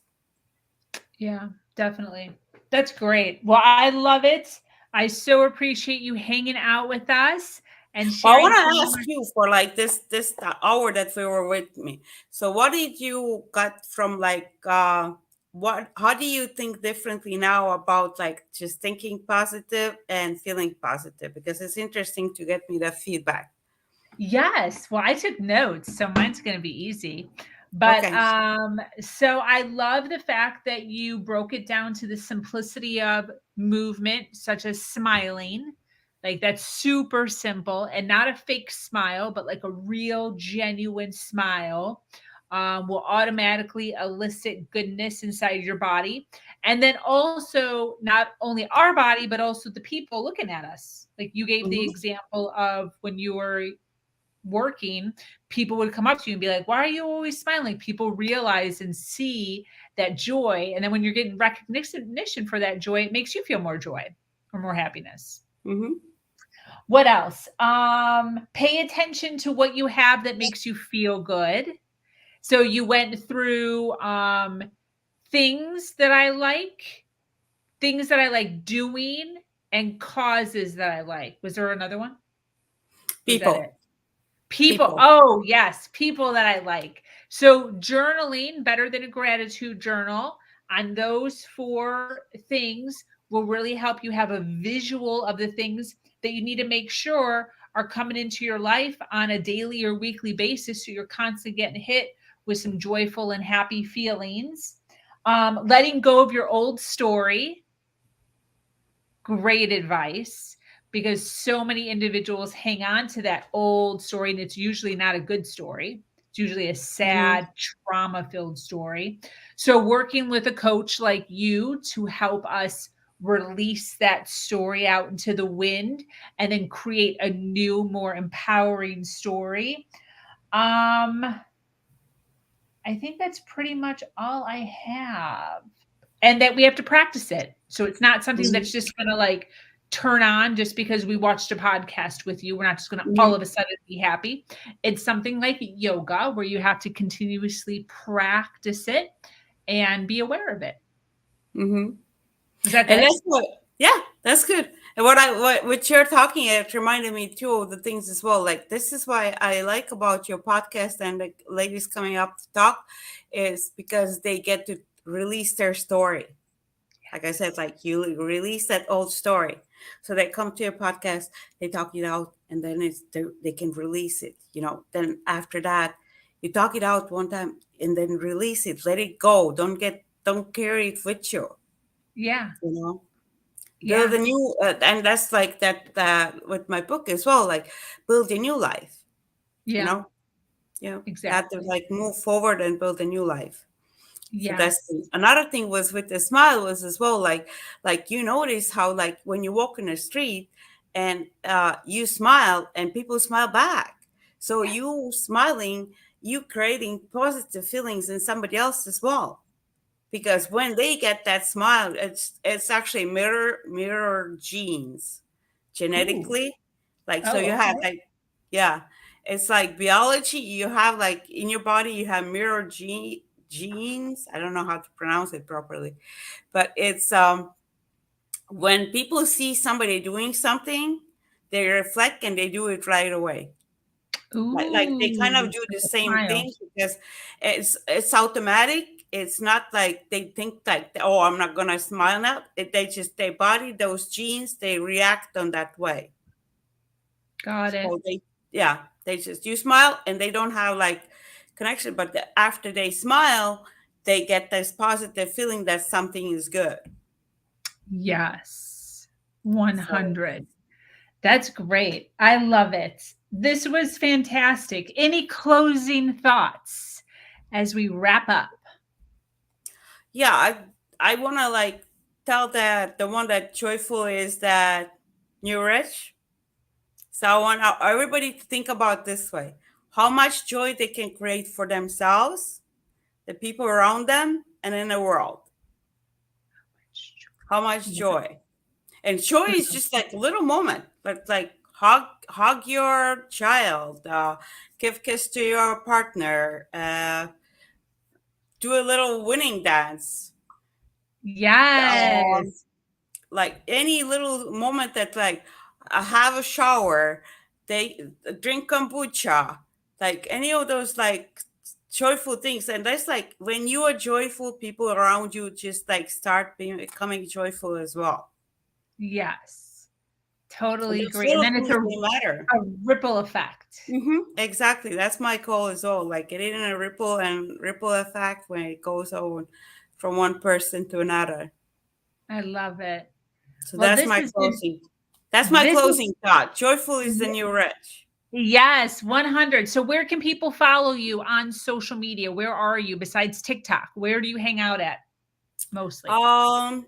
[SPEAKER 1] Yeah, definitely. That's great. Well, I love it. I so appreciate you hanging out with us and
[SPEAKER 2] Well, I
[SPEAKER 1] sharing
[SPEAKER 2] want
[SPEAKER 1] some
[SPEAKER 2] to ask
[SPEAKER 1] more.
[SPEAKER 2] you for like this hour that we were with me. So, what did you got from like what? How do you think differently now about like just thinking positive and feeling positive? Because it's interesting to get me the feedback.
[SPEAKER 1] Yes. Well, I took notes, so mine's going to be easy. But
[SPEAKER 2] Okay.
[SPEAKER 1] so I love the fact that you broke it down to the simplicity of movement, such as smiling. Like that's super simple and not a fake smile, but like a real, genuine smile will automatically elicit goodness inside your body. And then also, not only our body, but also the people looking at us. Like you gave the
[SPEAKER 2] Hmm.
[SPEAKER 1] example of when you were working, people would come up to you and be like, "Why are you always smiling?" People realize and see that joy. And then when you're getting recognition for that joy, it makes you feel more joy or more happiness.
[SPEAKER 2] Hmm.
[SPEAKER 1] What else? Pay attention to what you have that makes you feel good. So you went through things that I like, things that I like doing, and causes that I like. Was there another one? Was that
[SPEAKER 2] People.
[SPEAKER 1] it? People.
[SPEAKER 2] People.
[SPEAKER 1] Oh, yes, people that I like. So journaling, better than a gratitude journal, on those 4 things will really help you have a visual of the things that you need to make sure are coming into your life on a daily or weekly basis, so you're constantly getting hit with some joyful and happy feelings. Letting go of your old story. Great advice, because so many individuals hang on to that old story, and it's usually not a good story. It's usually a
[SPEAKER 2] Mhm.
[SPEAKER 1] sad, trauma-filled story. So working with a coach like you to help us release that story out into the wind and then create a new, more empowering story. I think that's pretty much all I have. And that we have to practice it. So it's not something
[SPEAKER 2] Mhm.
[SPEAKER 1] that's just going to like turn on just because we watched a podcast with you. We're not just going to all
[SPEAKER 2] Mhm.
[SPEAKER 1] of a sudden be happy. It's something like yoga where you have to continuously practice it and be aware of it.
[SPEAKER 2] Mhm.
[SPEAKER 1] Is that
[SPEAKER 2] And
[SPEAKER 1] good?
[SPEAKER 2] that's what, yeah, that's good. And what you're talking, it reminded me too of the things as well. Like this is why I like about your podcast and the ladies coming up to talk, is because they get to release their story. Like I said, like you release that old story. So they come to your podcast, they talk it out, and then they can release it. Then after that, you talk it out one time and then release it. Let it go. Don't carry it with you.
[SPEAKER 1] Yeah.
[SPEAKER 2] You know, build
[SPEAKER 1] Yeah.
[SPEAKER 2] a new, and that's like that with my book as well. Like build a new life. You
[SPEAKER 1] Yeah.
[SPEAKER 2] know, you have to
[SPEAKER 1] Exactly.
[SPEAKER 2] like move forward and build a new life. So
[SPEAKER 1] Yes.
[SPEAKER 2] another thing was with the smile was as well, like you notice how like when you walk in the street and you smile and people smile back. So
[SPEAKER 1] Yes.
[SPEAKER 2] you smiling, you creating positive feelings in somebody else as well. Because when they get that smile, it's actually mirror genes
[SPEAKER 1] Ooh.
[SPEAKER 2] genetically. Like so
[SPEAKER 1] Oh,
[SPEAKER 2] you have
[SPEAKER 1] okay.
[SPEAKER 2] like, yeah, it's like biology. You have like in your body you have genes. I don't know how to pronounce it properly, but it's when people see somebody doing something, they reflect and they do it right away. Like they kind
[SPEAKER 1] Ooh.
[SPEAKER 2] of do the
[SPEAKER 1] Like a
[SPEAKER 2] same
[SPEAKER 1] smile.
[SPEAKER 2] thing because it's automatic. It's not like they think like, oh, I'm not gonna smile now. They just their body, those genes, they react on that way.
[SPEAKER 1] Got it.
[SPEAKER 2] So they just you smile and they don't have like connection, but after they smile, they get this positive feeling that something is good.
[SPEAKER 1] Yes.
[SPEAKER 2] So
[SPEAKER 1] 100. That's great. I love it. This was fantastic. Any closing thoughts as we wrap up?
[SPEAKER 2] yeah, I wanna like tell that the one that joyful is that you're rich. So I want everybody to think about this way: how much joy they can create for themselves, the people around them, and in the world. How much
[SPEAKER 1] Yeah.
[SPEAKER 2] joy. And joy is just like a little moment, like hug your child, give kiss to your partner, do a little winning dance. Um,
[SPEAKER 1] Yes.
[SPEAKER 2] like any little moment that like have a shower, they drink kombucha, like any of those like joyful things. And that's like when you are joyful, people around you just like start becoming joyful as well.
[SPEAKER 1] Yes.
[SPEAKER 2] So
[SPEAKER 1] Totally
[SPEAKER 2] those
[SPEAKER 1] agree. And
[SPEAKER 2] little
[SPEAKER 1] then it's
[SPEAKER 2] things they matter.
[SPEAKER 1] a ripple effect.
[SPEAKER 2] Exactly. That's my goal as well. Like getting a ripple effect when it goes on from one person to another.
[SPEAKER 1] I love it.
[SPEAKER 2] So
[SPEAKER 1] Well,
[SPEAKER 2] that's
[SPEAKER 1] this
[SPEAKER 2] my
[SPEAKER 1] has been
[SPEAKER 2] closing. That's my
[SPEAKER 1] this
[SPEAKER 2] closing
[SPEAKER 1] is
[SPEAKER 2] thought. Joyful is the new rich.
[SPEAKER 1] yes, 100. So where can people follow you on social media? Where are you besides TikTok? Where do you hang out at mostly?
[SPEAKER 2] Um,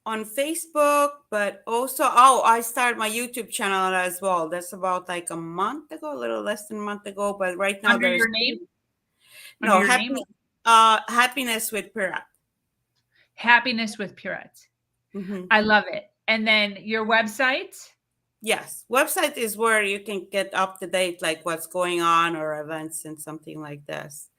[SPEAKER 2] on Facebook, but also I started my YouTube channel as well. That's about like a month ago, a little less than a month ago. But right now
[SPEAKER 1] Under
[SPEAKER 2] there's
[SPEAKER 1] your name? Under
[SPEAKER 2] no
[SPEAKER 1] your name?
[SPEAKER 2] happiness with Piret.
[SPEAKER 1] Happiness with Piret.
[SPEAKER 2] Hmm.
[SPEAKER 1] I love it. And then your website?
[SPEAKER 2] Yes, website is where you can get up to date, like what's going on or events and something like this.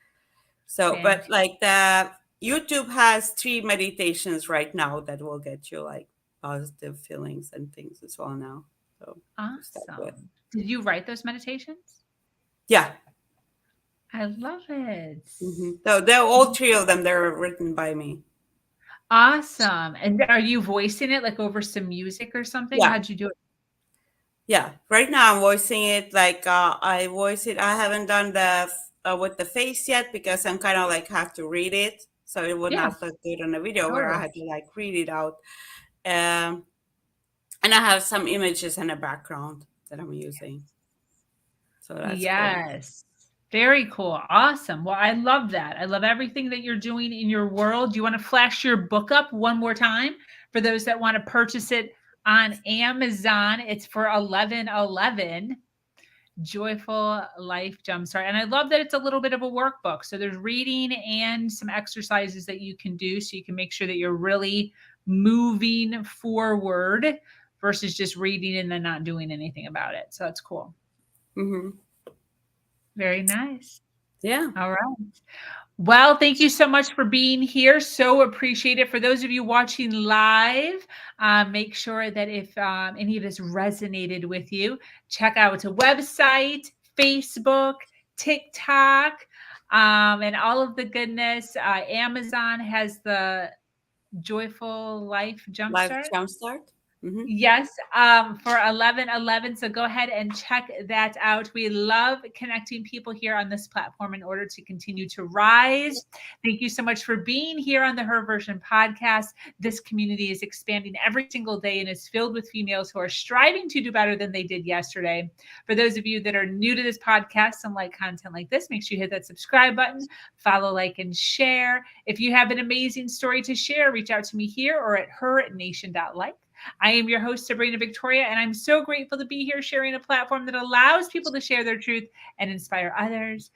[SPEAKER 2] So, but
[SPEAKER 1] Fantastic.
[SPEAKER 2] like the YouTube has 3 meditations right now that will get you like positive feelings and things as well now. So to start with,
[SPEAKER 1] Awesome. Did you write those meditations?
[SPEAKER 2] yeah.
[SPEAKER 1] I love it.
[SPEAKER 2] So they're all 3 of them. They're written by me.
[SPEAKER 1] Awesome. And are you voicing it like over some music or something?
[SPEAKER 2] Yeah.
[SPEAKER 1] How'd you do it?
[SPEAKER 2] Yeah, right now I'm voicing it like I voice it. I haven't done the with the face yet because I'm kind of like have to read it, so it would
[SPEAKER 1] Yeah,
[SPEAKER 2] not look good on a video where I
[SPEAKER 1] totally.
[SPEAKER 2] had to like read it out. Um, and I have some images in the background that I'm using, so that's cool.
[SPEAKER 1] Yes. Very cool. Awesome. Well, I love that. I love everything that you're doing in your world. Do you want to flash your book up one more time for those that want to purchase it on Amazon? It's for 11.11. Joyful Life Jumpstart. And I love that it's a little bit of a workbook. So there's reading and some exercises that you can do so you can make sure that you're really moving forward versus just reading and then not doing anything about it. So that's cool.
[SPEAKER 2] Hmm.
[SPEAKER 1] Very nice.
[SPEAKER 2] Yeah.
[SPEAKER 1] All right. Well, thank you so much for being here. So appreciate it. For those of you watching live, make sure that if any of this resonated with you, check out a website, Facebook, TikTok, and all of the goodness. Amazon has the Joyful Life
[SPEAKER 2] Life
[SPEAKER 1] Jumpstart.
[SPEAKER 2] Jumpstart. Hmm.
[SPEAKER 1] Yes, for 11.11. So go ahead and check that out. We love connecting people here on this platform in order to continue to rise. Thank you so much for being here on the Her Version podcast. This community is expanding every single day and is filled with females who are striving to do better than they did yesterday. For those of you that are new to this podcast and like content like this, make sure you hit that subscribe button, follow, like, and share. If you have an amazing story to share, reach out to me here or at hernation.life. I am your host, Sabrina Victoria, and I'm so grateful to be here sharing a platform that allows people to share their truth and inspire others.